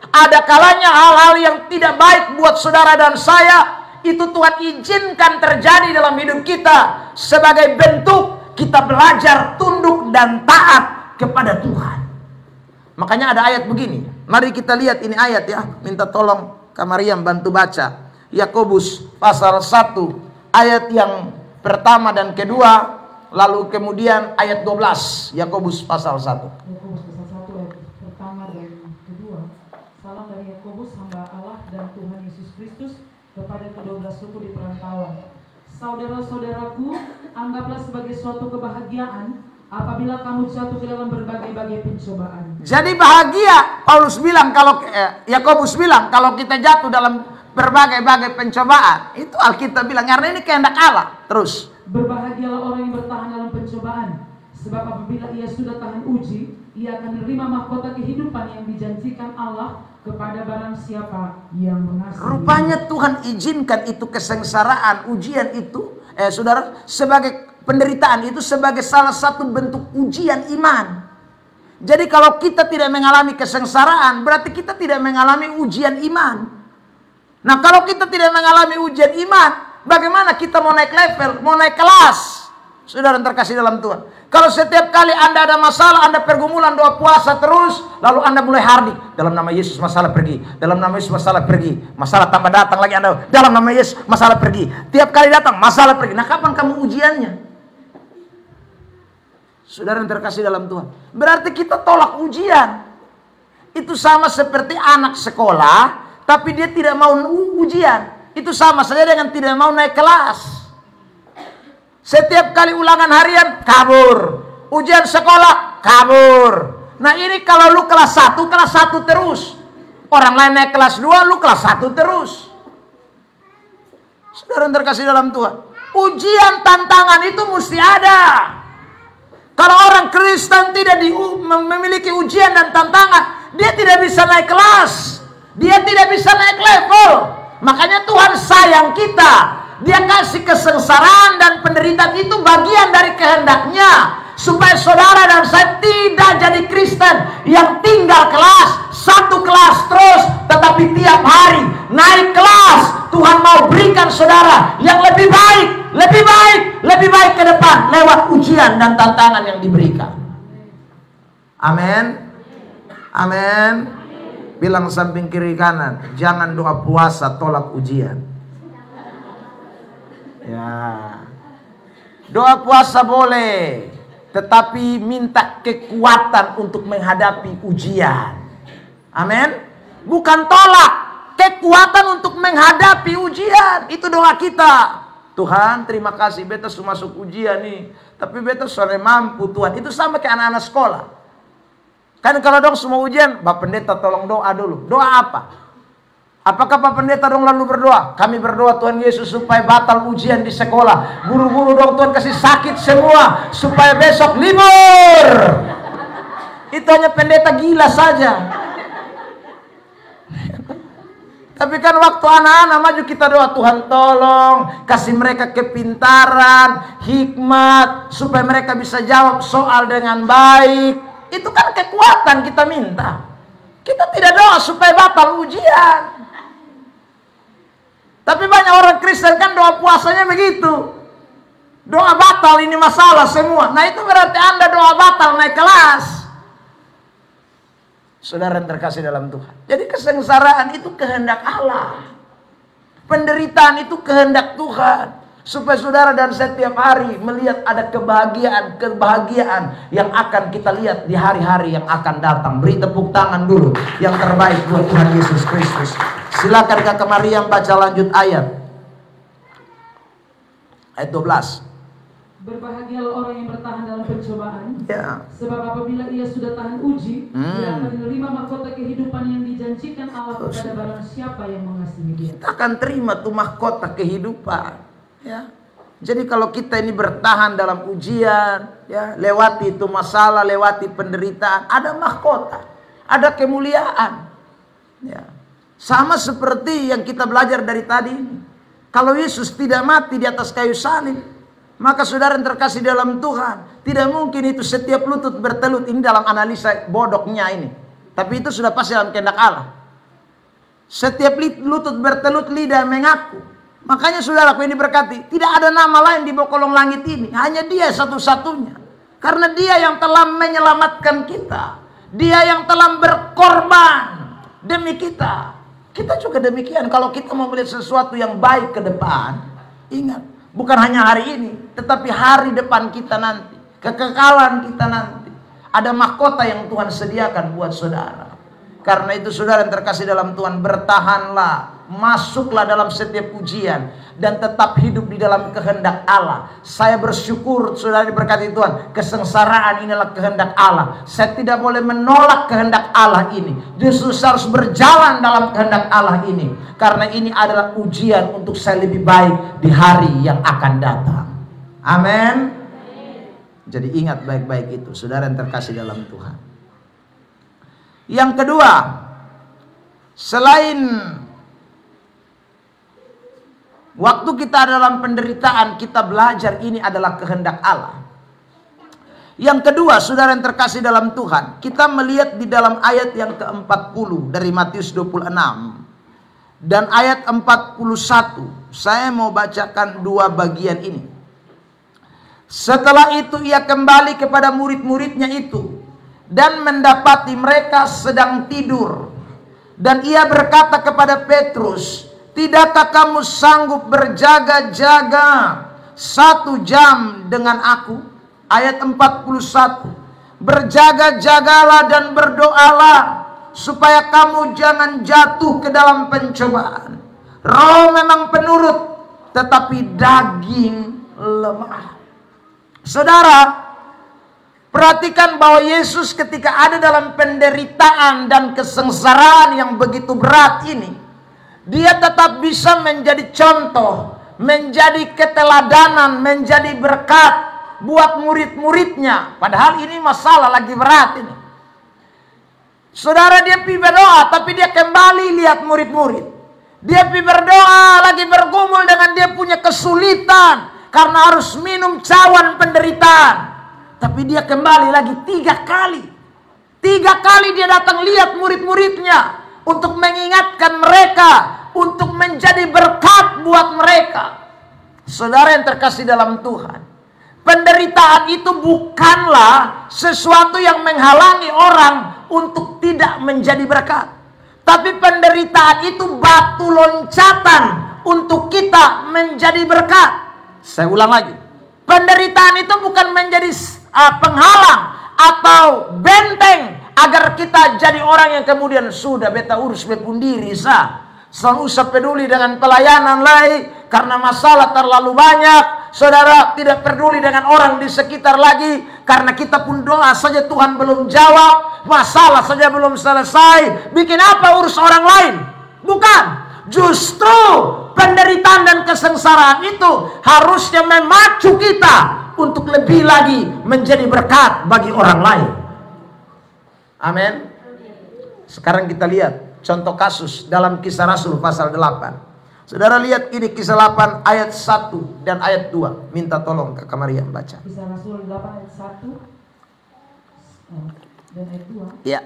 Ada kalanya hal-hal yang tidak baik buat saudara dan saya. Itu Tuhan izinkan terjadi dalam hidup kita. Sebagai bentuk kita belajar tunduk dan taat kepada Tuhan. Makanya ada ayat begini. Mari kita lihat ini ayat ya. Minta tolong Kak Mariam bantu baca. Yakobus pasal 1 ayat yang pertama dan kedua. Lalu kemudian ayat 12. Yakobus pasal 1.
Yakobus pasal 1 ayat pertama dan kedua. Salam dari Yakobus hamba Allah dan Tuhan Yesus Kristus kepada ke-12 suku di perantauan. Saudara-saudaraku, anggaplah sebagai suatu kebahagiaan apabila kamu jatuh ke dalam berbagai-bagai pencobaan. Jadi bahagia, Paulus bilang kalau Yakobus bilang kalau kita jatuh dalam berbagai-bagai pencobaan, itu Alkitab bilang karena ini kehendak Allah. Terus, berbahagialah orang yang bertahan dalam pencobaan, sebab apabila ia sudah tahan uji, ia akan menerima mahkota kehidupan yang dijanjikan Allah kepada barang siapa yang mengasihi.
Rupanya Tuhan izinkan itu kesengsaraan, ujian itu, saudara, sebagai penderitaan itu sebagai salah satu bentuk ujian iman. Jadi kalau kita tidak mengalami kesengsaraan, berarti kita tidak mengalami ujian iman. Nah, kalau kita tidak mengalami ujian iman, bagaimana kita mau naik level, mau naik kelas? Saudara yang terkasih dalam Tuhan. Kalau setiap kali Anda ada masalah, Anda pergumulan, doa puasa terus, lalu Anda mulai hardik. Dalam nama Yesus masalah pergi. Dalam nama Yesus masalah pergi. Masalah tambah datang lagi Anda. Dalam nama Yesus masalah pergi. Tiap kali datang masalah pergi. Nah, kapan kamu ujiannya? Saudara yang terkasih dalam Tuhan. Berarti kita tolak ujian. Itu sama seperti anak sekolah, tapi dia tidak mau ujian. Itu sama saja dengan tidak mau naik kelas. Setiap kali ulangan harian, kabur. Ujian sekolah, kabur. Nah, ini kalau lu kelas 1 terus. Orang lain naik kelas 2, lu kelas 1 terus. Saudara yang terkasih dalam Tuhan. Ujian tantangan itu mesti ada. Kalau orang Kristen tidak memiliki ujian dan tantangan, dia tidak bisa naik kelas. Dia tidak bisa naik level. Makanya Tuhan sayang kita. Dia kasih kesengsaraan dan penderitaan itu bagian dari kehendaknya. Supaya saudara dan saya tidak jadi Kristen yang tinggal kelas, satu kelas terus, tetapi tiap hari naik kelas. Tuhan mau berikan saudara yang lebih baik, lebih baik, lebih baik ke depan lewat ujian dan tantangan yang diberikan. Amin. Amin. Bilang samping kiri kanan, jangan doa puasa tolak ujian. Ya, doa puasa boleh, tetapi minta kekuatan untuk menghadapi ujian. Amin. Bukan tolak, kekuatan untuk menghadapi ujian. Itu doa kita. Tuhan, terima kasih, beta sudah masuk ujian nih, tapi beta sudah mampu Tuhan. Itu sama kayak anak-anak sekolah. Kan kalau dong semua ujian, Pak Pendeta tolong doa dulu. Doa apa? Apakah Pak Pendeta dong lalu berdoa? Kami berdoa Tuhan Yesus supaya batal ujian di sekolah. Guru-guru dong Tuhan kasih sakit semua supaya besok libur. Itu hanya pendeta gila saja. Tapi kan waktu anak-anak maju kita doa, Tuhan tolong kasih mereka kepintaran, hikmat, supaya mereka bisa jawab soal dengan baik. Itu kan kekuatan kita minta. Kita tidak doa supaya batal ujian. Tapi banyak orang Kristen kan doa puasanya begitu. Doa batal ini masalah semua. Nah, itu berarti Anda doa batal naik kelas. Saudara yang terkasih dalam Tuhan. Jadi kesengsaraan itu kehendak Allah. Penderitaan itu kehendak Tuhan. Supaya saudara dan setiap hari melihat ada kebahagiaan yang akan kita lihat di hari-hari yang akan datang. Beri tepuk tangan dulu yang terbaik buat Tuhan Yesus Kristus. Silakan Kakak Maria baca lanjut ayat 12.
Berbahagialah orang yang bertahan dalam pencobaan,
Ya.
sebab apabila ia sudah tahan uji, ia akan menerima mahkota kehidupan yang dijanjikan Allah kepada barang siapa yang mengasihi dia.
Kita akan terima tuh mahkota kehidupan. Ya. Jadi kalau kita ini bertahan dalam ujian, ya, lewati itu masalah, lewati penderitaan, ada mahkota, ada kemuliaan. Ya. Sama seperti yang kita belajar dari tadi ini. Kalau Yesus tidak mati di atas kayu salib, maka saudara yang terkasih dalam Tuhan, tidak mungkin itu setiap lutut bertelut. Ini dalam analisa bodoknya ini. Tapi itu sudah pasti dalam kehendak Allah. Setiap lutut bertelut, lidah mengaku. Makanya saudaraku ini berkati, tidak ada nama lain di bawah kolong langit ini. Hanya Dia satu-satunya. Karena Dia yang telah menyelamatkan kita. Dia yang telah berkorban demi kita. Kita juga demikian. Kalau kita mau melihat sesuatu yang baik ke depan, ingat, bukan hanya hari ini, tetapi hari depan kita nanti, kekekalan kita nanti, ada mahkota yang Tuhan sediakan buat saudara. Karena itu saudara yang terkasih dalam Tuhan, bertahanlah, masuklah dalam setiap ujian, dan tetap hidup di dalam kehendak Allah. Saya bersyukur saudara diberkati Tuhan, kesengsaraan inilah kehendak Allah. Saya tidak boleh menolak kehendak Allah ini. Justru saya harus berjalan dalam kehendak Allah ini. Karena ini adalah ujian untuk saya lebih baik di hari yang akan datang. Amin. Jadi ingat baik-baik itu saudara yang terkasih dalam Tuhan. Yang kedua, Selain waktu kita dalam penderitaan, kita belajar ini adalah kehendak Allah. Yang kedua, saudara yang terkasih dalam Tuhan, kita melihat di dalam ayat yang ke-40 dari Matius 26 dan ayat 41. Saya mau bacakan dua bagian ini. Setelah itu ia kembali kepada murid-muridnya itu dan mendapati mereka sedang tidur. Dan ia berkata kepada Petrus, "Tidakkah kamu sanggup berjaga-jaga 1 jam dengan aku?" Ayat 41. "Berjaga-jagalah dan berdoalah supaya kamu jangan jatuh ke dalam pencobaan. Roh memang penurut, tetapi daging lemah." Saudara, perhatikan bahwa Yesus ketika ada dalam penderitaan dan kesengsaraan yang begitu berat ini, dia tetap bisa menjadi contoh, menjadi keteladanan, menjadi berkat buat murid-muridnya. Padahal ini masalah lagi berat ini. Saudara, dia pergi berdoa, tapi dia kembali lihat murid-murid. Dia pergi berdoa, lagi bergumul dengan dia punya kesulitan karena harus minum cawan penderitaan. Tapi dia kembali lagi 3 kali. 3 kali dia datang lihat murid-muridnya untuk mengingatkan mereka, untuk menjadi berkat buat mereka. Saudara yang terkasih dalam Tuhan, penderitaan itu bukanlah sesuatu yang menghalangi orang untuk tidak menjadi berkat. Tapi penderitaan itu batu loncatan untuk kita menjadi berkat. Saya ulang lagi. Penderitaan itu bukan menjadi penghalang atau benteng agar kita jadi orang yang kemudian sudah beta urus bepundiri sah. Sang usah peduli dengan pelayanan lagi karena masalah terlalu banyak. Saudara tidak peduli dengan orang di sekitar lagi karena kita pun doa saja Tuhan belum jawab, masalah saja belum selesai. Bikin apa urus orang lain? Bukan. Justru penderitaan dan kesengsaraan itu harusnya memacu kita untuk lebih lagi menjadi berkat bagi orang lain. Amin. Sekarang kita lihat contoh kasus dalam Kisah Rasul pasal 8. Saudara lihat ini Kisah 8 ayat 1 dan ayat 2. Minta tolong Kakak Maria baca.
Kisah Rasul 8 ayat 1 dan ayat 2.
Ya.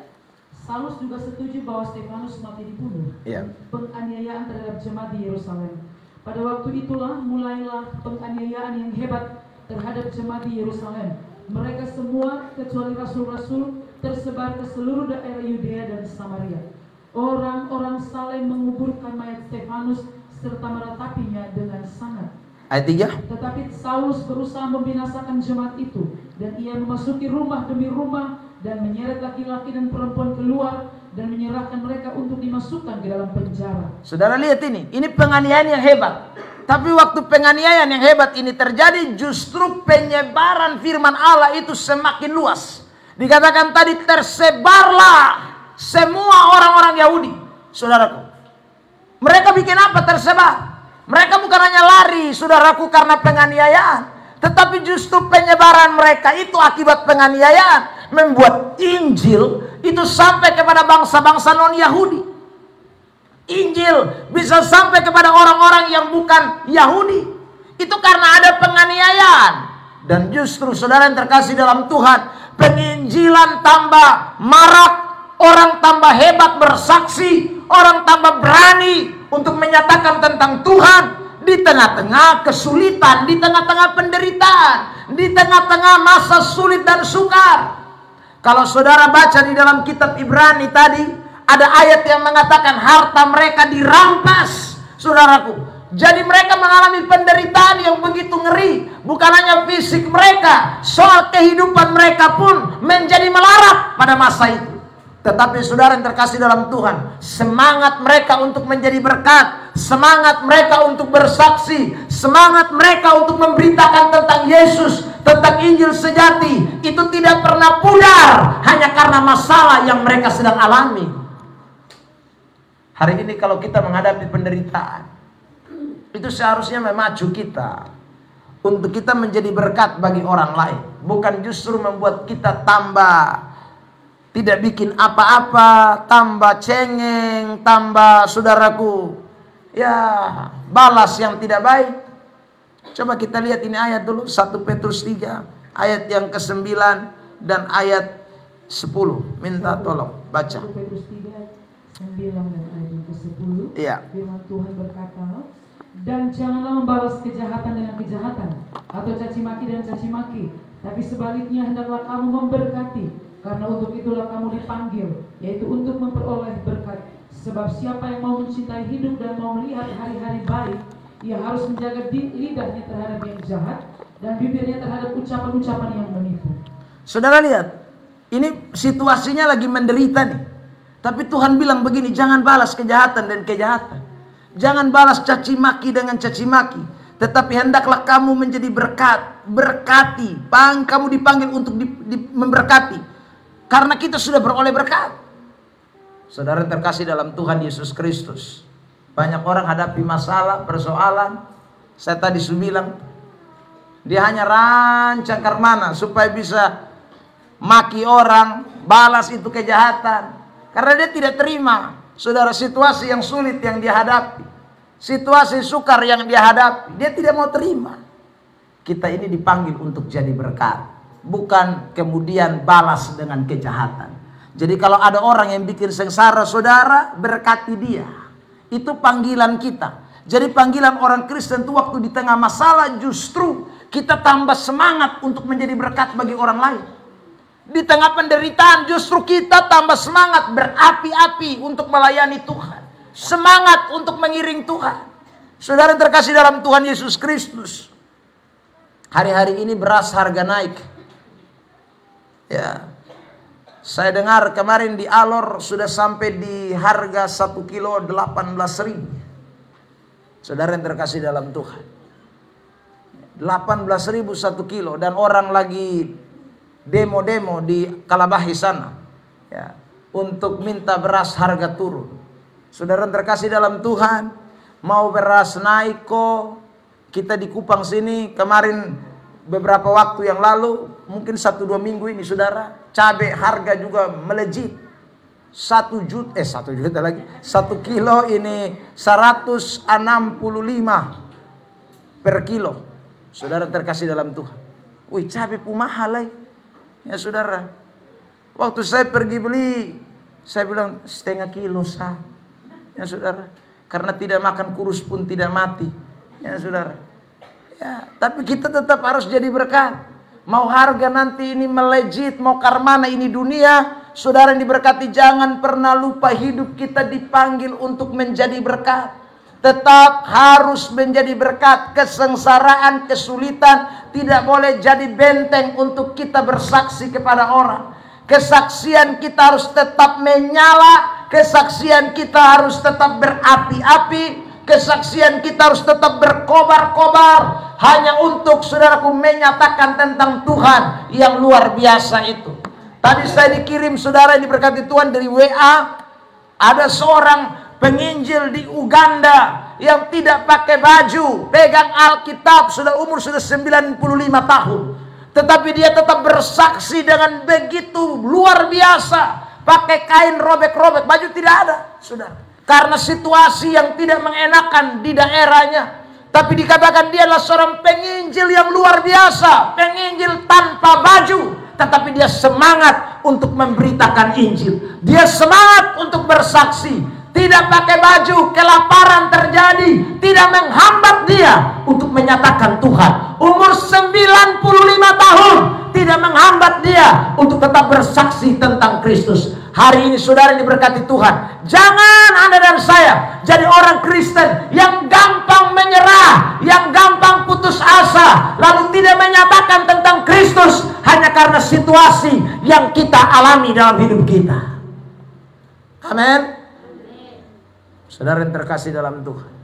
Saulus juga setuju bahwa Stefanus mati dibunuh.
Ya.
Penganiayaan terhadap jemaat di Yerusalem. Pada waktu itulah mulailah penganiayaan yang hebat terhadap jemaat di Yerusalem. Mereka semua kecuali rasul-rasul tersebar ke seluruh daerah Yudea dan Samaria. Orang-orang saleh menguburkan mayat Stefanus serta meratapinya dengan sangat.
Ayat 3.
Tetapi Saulus berusaha membinasakan jemaat itu, dan ia memasuki rumah demi rumah dan menyeret laki-laki dan perempuan keluar dan menyerahkan mereka untuk dimasukkan ke dalam penjara.
Saudara lihat ini penganiayaan yang hebat. Tapi waktu penganiayaan yang hebat ini terjadi, justru penyebaran firman Allah itu semakin luas. Dikatakan tadi tersebarlah semua orang-orang Yahudi. Saudaraku, mereka bikin apa tersebar? Mereka bukan hanya lari, saudaraku, karena penganiayaan, tetapi justru penyebaran mereka itu akibat penganiayaan membuat Injil itu sampai kepada bangsa-bangsa non-Yahudi. Injil bisa sampai kepada orang-orang yang bukan Yahudi. Itu karena ada penganiayaan. Dan justru saudara yang terkasih dalam Tuhan, penginjilan tambah marak, orang tambah hebat bersaksi, orang tambah berani untuk menyatakan tentang Tuhan di tengah-tengah kesulitan, di tengah-tengah penderitaan, di tengah-tengah masa sulit dan sukar. Kalau saudara baca di dalam kitab Ibrani tadi, ada ayat yang mengatakan harta mereka dirampas, saudaraku. Jadi mereka mengalami penderitaan yang begitu ngeri. Bukan hanya fisik mereka, soal kehidupan mereka pun menjadi melarat pada masa itu. Tetapi saudara yang terkasih dalam Tuhan, semangat mereka untuk menjadi berkat, semangat mereka untuk bersaksi, semangat mereka untuk memberitakan tentang Yesus, tentang Injil sejati, itu tidak pernah pudar hanya karena masalah yang mereka sedang alami. Hari ini kalau kita menghadapi penderitaan, itu seharusnya memacu kita untuk kita menjadi berkat bagi orang lain, bukan justru membuat kita tambah tidak bikin apa-apa, tambah cengeng, tambah saudaraku, ya balas yang tidak baik. Coba kita lihat ini ayat dulu, 1 Petrus 3 ayat yang ke-9 dan ayat 10. Minta tolong baca.
1 Petrus 3 9 dan ayat yang ke-10.
Iya.
Firman Tuhan berkata, dan janganlah membalas kejahatan dengan kejahatan atau caci maki dan caci maki, tapi sebaliknya hendaklah kamu memberkati, karena untuk itulah kamu dipanggil, yaitu untuk memperoleh berkat. Sebab siapa yang mau mencintai hidup dan mau melihat hari-hari baik, ia harus menjaga lidahnya terhadap yang jahat dan bibirnya terhadap ucapan-ucapan yang menipu.
Saudara lihat, ini situasinya lagi menderita nih. Tapi Tuhan bilang begini, jangan balas kejahatan dan kejahatan. Jangan balas caci maki dengan caci maki. Tetapi hendaklah kamu menjadi berkat. Berkati. Kamu dipanggil untuk memberkati. Karena kita sudah beroleh berkat. Saudara terkasih dalam Tuhan Yesus Kristus. Banyak orang hadapi masalah, persoalan. Saya tadi sudah bilang, dia hanya rancang karmana supaya bisa maki orang, balas itu kejahatan. Karena dia tidak terima, saudara, situasi yang sulit yang dia hadapi, situasi sukar yang dia hadapi, dia tidak mau terima. Kita ini dipanggil untuk jadi berkat, bukan kemudian balas dengan kejahatan. Jadi kalau ada orang yang bikin sengsara saudara, berkati dia. Itu panggilan kita. Jadi panggilan orang Kristen itu waktu di tengah masalah justru kita tambah semangat untuk menjadi berkat bagi orang lain. Di tengah penderitaan justru kita tambah semangat berapi-api untuk melayani Tuhan. Semangat untuk mengiring Tuhan. Saudara yang terkasih dalam Tuhan Yesus Kristus. Hari-hari ini beras harga naik. Ya. Saya dengar kemarin di Alor sudah sampai di harga 1 kilo 18.000. Saudara yang terkasih dalam Tuhan. 18.000 1 kilo. Dan orang lagi demo-demo di Kalabahi sana, ya, untuk minta beras harga turun. Saudara terkasih dalam Tuhan, mau beras naik kok. Kita di Kupang sini kemarin beberapa waktu yang lalu, mungkin 1-2 minggu ini saudara, cabai harga juga melejit. 1 juta lagi. 1 kilo ini 165 per kilo. Saudara terkasih dalam Tuhan. Wih, cabai pun mahal lagi. Ya saudara, waktu saya pergi beli, saya bilang 0,5 kilo sah. Ya saudara, karena tidak makan kurus pun tidak mati. Ya saudara. Ya, tapi kita tetap harus jadi berkat. Mau harga nanti ini melejit, mau karmana ini dunia, saudara yang diberkati, jangan pernah lupa hidup kita dipanggil untuk menjadi berkat. Tetap harus menjadi berkat. Kesengsaraan, kesulitan tidak boleh jadi benteng untuk kita bersaksi kepada orang. Kesaksian kita harus tetap menyala. Kesaksian kita harus tetap berapi-api. Kesaksian kita harus tetap berkobar-kobar. Hanya untuk saudaraku menyatakan tentang Tuhan yang luar biasa itu. Tadi saya dikirim saudara yang diberkati Tuhan dari WA. Ada seorang penginjil di Uganda yang tidak pakai baju, pegang Alkitab, sudah umur 95 tahun. Tetapi dia tetap bersaksi dengan begitu luar biasa. Pakai kain robek-robek, baju tidak ada, saudara. Karena situasi yang tidak mengenakan di daerahnya. Tapi dikatakan dia adalah seorang penginjil yang luar biasa. Penginjil tanpa baju. Tetapi dia semangat untuk memberitakan Injil. Dia semangat untuk bersaksi. Tidak pakai baju, kelaparan terjadi, tidak menghambat dia untuk menyatakan Tuhan. Umur 95 tahun tidak menghambat dia untuk tetap bersaksi tentang Kristus. Hari ini saudara yang diberkati Tuhan, jangan Anda dan saya jadi orang Kristen yang gampang menyerah, yang gampang putus asa, lalu tidak menyatakan tentang Kristus hanya karena situasi yang kita alami dalam hidup kita. Amin. Saudara yang terkasih dalam Tuhan,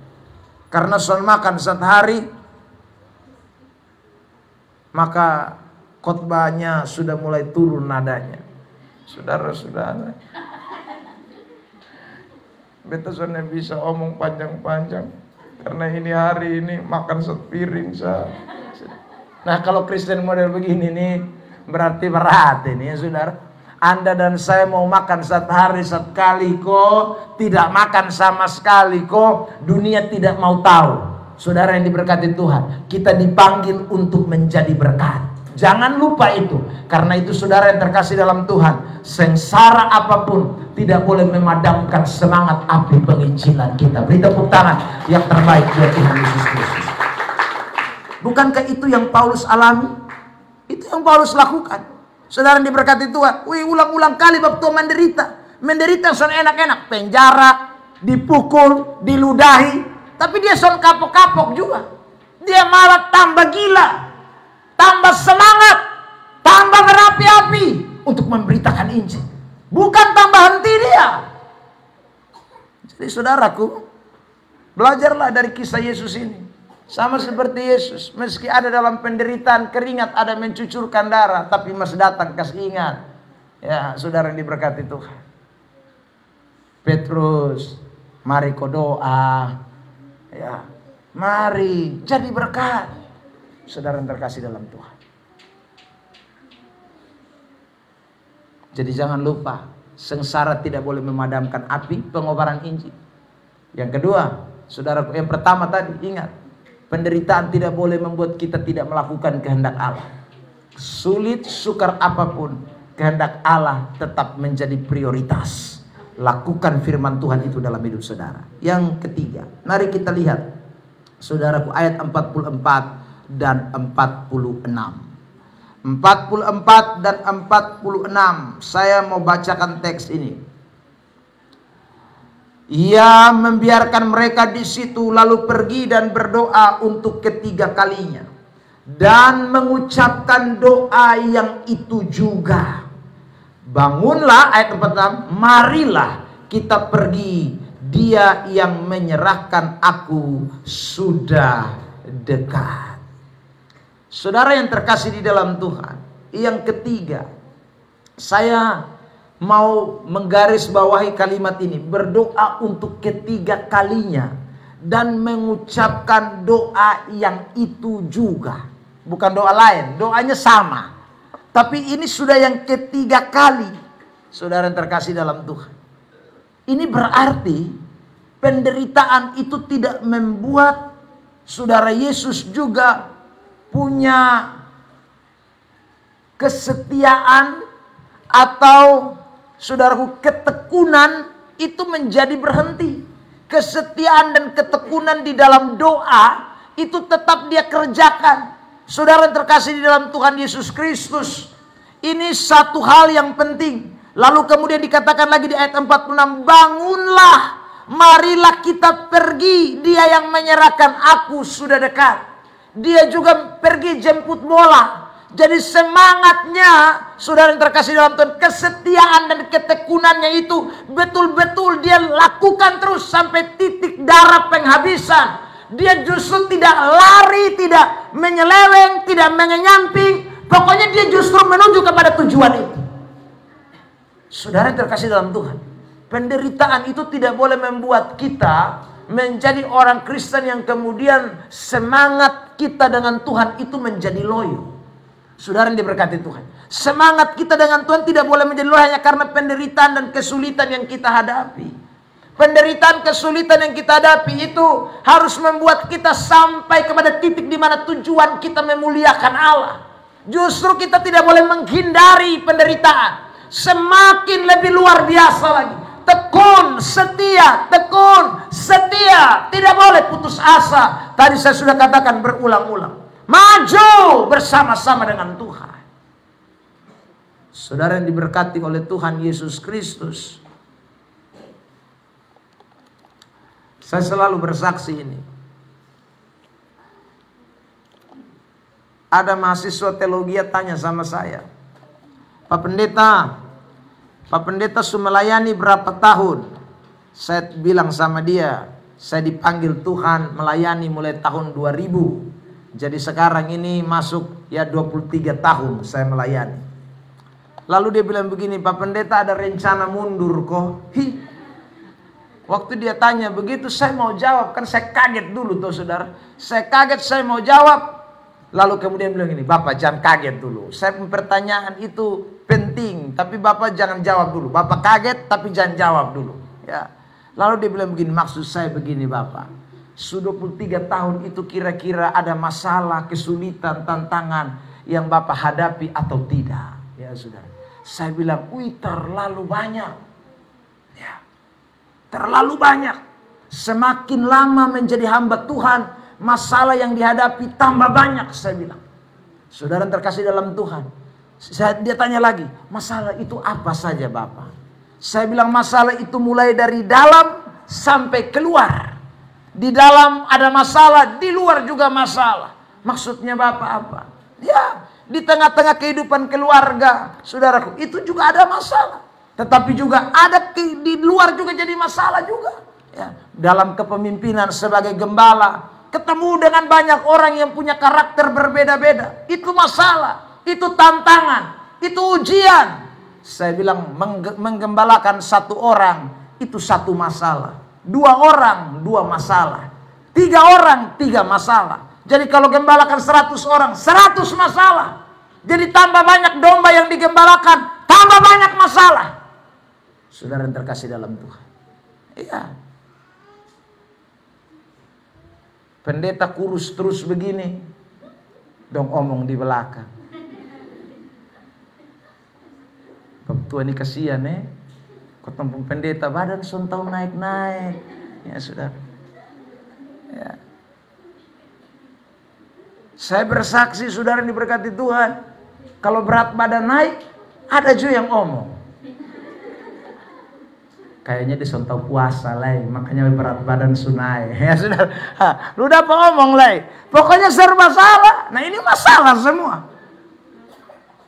karena soal makan satu hari, maka khotbahnya sudah mulai turun nadanya. Saudara-saudara, beta soalnya bisa omong panjang-panjang karena ini hari ini makan sepiring sah. Nah kalau Kristen model begini nih berarti berat ini ya saudara. Anda dan saya mau makan sehari sekali kok, tidak makan sama sekali kok, dunia tidak mau tahu. Saudara yang diberkati Tuhan, kita dipanggil untuk menjadi berkat. Jangan lupa itu. Karena itu saudara yang terkasih dalam Tuhan, sengsara apapun tidak boleh memadamkan semangat api penginjilan kita. Beri tepuk tangan yang terbaik buat Tuhan Yesus Kristus. Bukankah itu yang Paulus alami? Itu yang Paulus lakukan. Saudara yang diberkati Tuhan, ulang-ulang kali waktu menderita. Menderita son enak-enak, penjara, dipukul, diludahi. Tapi dia son kapok-kapok juga. Dia malah tambah gila, tambah semangat, tambah berapi-api untuk memberitakan Injil. Bukan tambah henti dia. Jadi saudaraku, belajarlah dari kisah Yesus ini. Sama seperti Yesus, meski ada dalam penderitaan, keringat, ada mencucurkan darah, tapi masih datang kasih ingat. Ya, saudara yang diberkati Tuhan. Petrus, mari kau doa. Ya, mari jadi berkat. Saudara yang terkasih dalam Tuhan. Jadi jangan lupa, sengsara tidak boleh memadamkan api pengobaran Injil. Yang kedua, saudaraku, yang pertama tadi ingat, penderitaan tidak boleh membuat kita tidak melakukan kehendak Allah. Sulit sukar apapun, kehendak Allah tetap menjadi prioritas. Lakukan firman Tuhan itu dalam hidup saudara. Yang ketiga, mari kita lihat saudaraku ayat 44 dan 46. 44 dan 46. Saya mau bacakan teks ini. Ia membiarkan mereka di situ lalu pergi dan berdoa untuk ketiga kalinya dan mengucapkan doa yang itu juga. Bangunlah, ayat 46, marilah kita pergi, dia yang menyerahkan aku sudah dekat. Saudara yang terkasih di dalam Tuhan, yang ketiga, saya mau menggarisbawahi kalimat ini, berdoa untuk ketiga kalinya dan mengucapkan doa yang itu juga. Bukan doa lain, doanya sama. Tapi ini sudah yang ketiga kali. Saudara yang terkasih dalam Tuhan, ini berarti penderitaan itu tidak membuat saudara Yesus juga punya kesetiaan atau saudaraku ketekunan itu menjadi berhenti. Kesetiaan dan ketekunan di dalam doa itu tetap dia kerjakan. Saudara yang terkasih di dalam Tuhan Yesus Kristus, ini satu hal yang penting. Lalu kemudian dikatakan lagi di ayat 46, bangunlah, marilah kita pergi, dia yang menyerahkan aku sudah dekat. Dia juga pergi jemput bola. Jadi semangatnya, saudara yang terkasih dalam Tuhan, kesetiaan dan ketekunannya itu betul-betul dia lakukan terus sampai titik darah penghabisan. Dia justru tidak lari, tidak menyeleweng, tidak menyamping. Pokoknya dia justru menuju kepada tujuan itu. Saudara yang terkasih dalam Tuhan, penderitaan itu tidak boleh membuat kita menjadi orang Kristen yang kemudian semangat kita dengan Tuhan itu menjadi loyo. Saudara yang diberkati Tuhan, semangat kita dengan Tuhan tidak boleh menjadi loyo hanya karena penderitaan dan kesulitan yang kita hadapi. Penderitaan kesulitan yang kita hadapi itu harus membuat kita sampai kepada titik di mana tujuan kita memuliakan Allah. Justru kita tidak boleh menghindari penderitaan. Semakin lebih luar biasa lagi. Tekun, setia, tekun, setia. Tidak boleh putus asa. Tadi saya sudah katakan berulang-ulang. Maju bersama-sama dengan Tuhan. Saudara yang diberkati oleh Tuhan Yesus Kristus, saya selalu bersaksi ini. Ada mahasiswa teologi tanya sama saya, Pak Pendeta sudah melayani berapa tahun? Saya bilang sama dia, saya dipanggil Tuhan melayani mulai tahun 2000. Jadi sekarang ini masuk ya 23 tahun saya melayani. Lalu dia bilang begini, Pak Pendeta ada rencana mundur kok? Waktu dia tanya begitu, saya mau jawab. Kan saya kaget dulu tuh saudara. Saya kaget, saya mau jawab. Lalu kemudian bilang gini, Bapak jangan kaget dulu. Saya pertanyaan itu penting, tapi Bapak jangan jawab dulu. Bapak kaget, tapi jangan jawab dulu. Ya. Lalu dia bilang begini, maksud saya begini Bapak. Sudah 23 tahun itu kira-kira ada masalah, kesulitan, tantangan yang Bapak hadapi atau tidak? Ya saudara. Saya bilang, wih terlalu banyak. Ya. Terlalu banyak. Semakin lama menjadi hamba Tuhan, masalah yang dihadapi tambah banyak, saya bilang. Saudara terkasih dalam Tuhan. Dia tanya lagi, masalah itu apa saja Bapak? Saya bilang masalah itu mulai dari dalam sampai keluar. Di dalam ada masalah, di luar juga masalah. Maksudnya Bapak apa? Ya, di tengah-tengah kehidupan keluarga, saudaraku, itu juga ada masalah. Tetapi juga ada di luar juga jadi masalah juga. Ya, dalam kepemimpinan sebagai gembala, ketemu dengan banyak orang yang punya karakter berbeda-beda. Itu masalah, itu tantangan, itu ujian. Saya bilang menggembalakan satu orang itu satu masalah. 2 orang, 2 masalah. 3 orang, 3 masalah. Jadi kalau gembalakan 100 orang, 100 masalah. Jadi tambah banyak domba yang digembalakan, tambah banyak masalah. Saudara yang terkasih dalam Tuhan. Iya. Pendeta kurus terus begini, dong omong di belakang. Tua ini kasihan ketemu pendeta badan sontau naik-naik. Ya saudara. Ya. Saya bersaksi saudara diberkati Tuhan. Kalau berat badan naik, ada juga yang omong. Kayaknya disontau puasa lah, makanya berat badan sunai. Ya sudah, lu udah apa omong lah? Pokoknya serba salah. Nah ini masalah semua.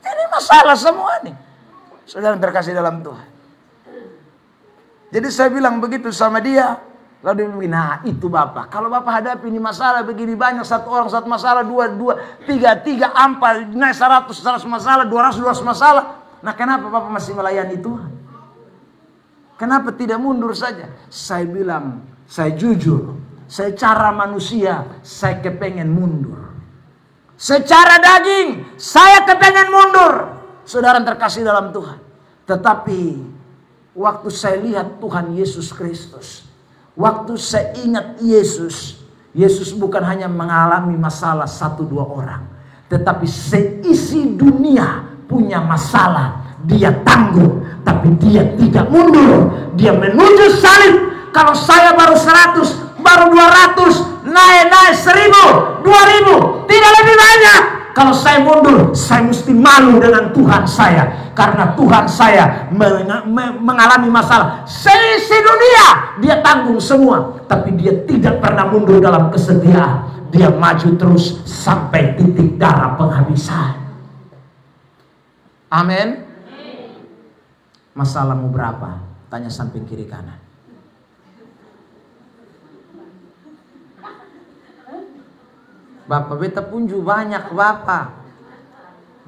Ini masalah semua nih. Saudara terkasih dalam Tuhan. Jadi saya bilang begitu sama dia. Lalu dia bilang, nah itu Bapak. Kalau Bapak hadapi ini masalah begini banyak, 1 orang 1 masalah, 2, 3 ampal, naik 100 masalah, 200 masalah. Nah kenapa Bapak masih melayani Tuhan? Kenapa tidak mundur saja? Saya bilang, saya jujur. Secara manusia, saya kepengen mundur. Secara daging, saya kepengen mundur. Saudara terkasih dalam Tuhan. Tetapi, waktu saya lihat Tuhan Yesus Kristus. Waktu saya ingat Yesus. Yesus bukan hanya mengalami masalah 1-2 orang. Tetapi seisi dunia punya masalah. Dia tanggung, tapi dia tidak mundur. Dia menuju salib. Kalau saya baru 100, baru 200, naik 1000, 2000, tidak lebih banyak. Kalau saya mundur, saya mesti malu dengan Tuhan saya. Karena Tuhan saya mengalami masalah seisi dunia. Dia tanggung semua, tapi dia tidak pernah mundur dalam kesetiaan. Dia maju terus sampai titik darah penghabisan. Amin. Masalahmu berapa? Tanya samping kiri kanan. Bapak beta punju banyak Bapak.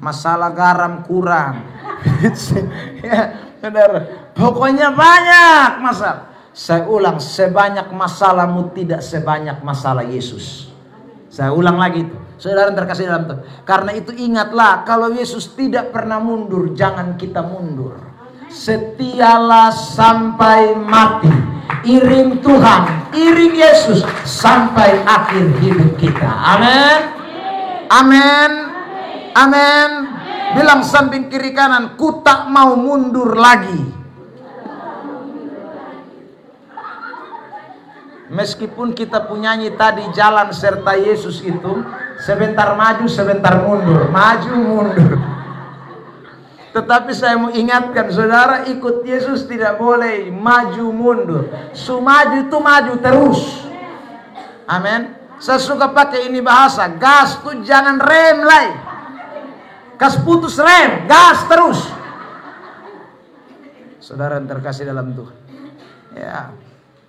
Masalah garam kurang. Ya, saudara. Pokoknya banyak masalah. Saya ulang, sebanyak masalahmu tidak sebanyak masalah Yesus. Saya ulang lagi itu. Saudara terkasih dalam Tuhan. Karena itu ingatlah, kalau Yesus tidak pernah mundur, jangan kita mundur. Setialah sampai mati. Iring Tuhan, iring Yesus sampai akhir hidup kita. Amin. Amin. Amin. Bilang samping kiri kanan, ku tak mau mundur lagi. Meskipun kita punyanyi tadi jalan serta Yesus itu, sebentar maju, sebentar mundur, maju mundur. Tetapi saya mau ingatkan saudara, ikut Yesus tidak boleh maju mundur. Maju itu maju terus. Amin. Saya suka pakai ini bahasa, gas tuh jangan rem lagi. Gas putus rem, gas terus. Saudara yang terkasih dalam Tuhan. Ya.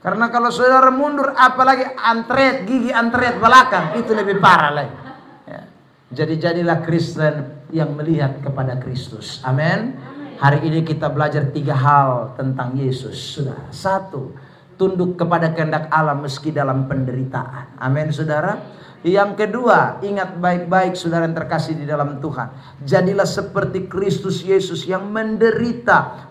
Karena kalau saudara mundur, apalagi antret, gigi antret belakang, itu lebih parah lagi. Ya. Jadi jadilah Kristen yang melihat kepada Kristus. Amin. Hari ini kita belajar 3 hal tentang Yesus. Sudah. 1, tunduk kepada kehendak Allah meski dalam penderitaan. Amin, saudara. Yang kedua, ingat baik-baik saudara yang terkasih di dalam Tuhan. Jadilah seperti Kristus Yesus yang menderita,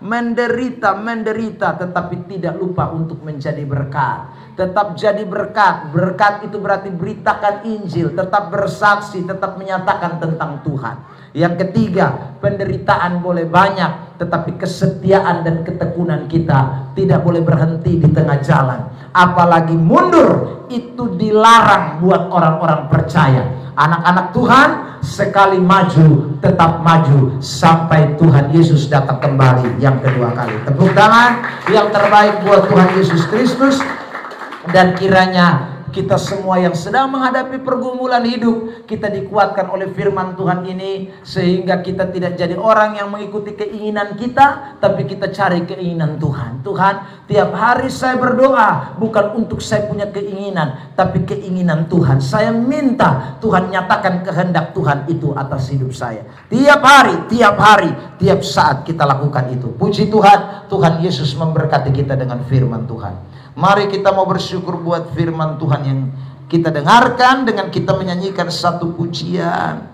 tetapi tidak lupa untuk menjadi berkat. Tetap jadi berkat. Berkat itu berarti beritakan Injil, tetap bersaksi, tetap menyatakan tentang Tuhan. Yang ketiga, penderitaan boleh banyak, tetapi kesetiaan dan ketekunan kita tidak boleh berhenti di tengah jalan. Apalagi mundur, itu dilarang buat orang-orang percaya. Anak-anak Tuhan sekali maju, tetap maju sampai Tuhan Yesus datang kembali yang kedua kali. Tepuk tangan yang terbaik buat Tuhan Yesus Kristus. Dan kiranya kita semua yang sedang menghadapi pergumulan hidup, kita dikuatkan oleh firman Tuhan ini, sehingga kita tidak jadi orang yang mengikuti keinginan kita, tapi kita cari keinginan Tuhan. Tuhan, tiap hari saya berdoa bukan untuk saya punya keinginan, tapi keinginan Tuhan. Saya minta Tuhan nyatakan kehendak Tuhan itu atas hidup saya. Tiap hari, tiap saat kita lakukan itu. Puji Tuhan, Tuhan Yesus memberkati kita dengan firman Tuhan. Mari kita mau bersyukur buat firman Tuhan yang kita dengarkan dengan kita menyanyikan satu pujian.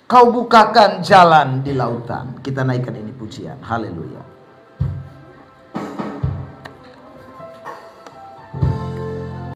Kau bukakan jalan di lautan. Kita naikkan ini pujian. Haleluya.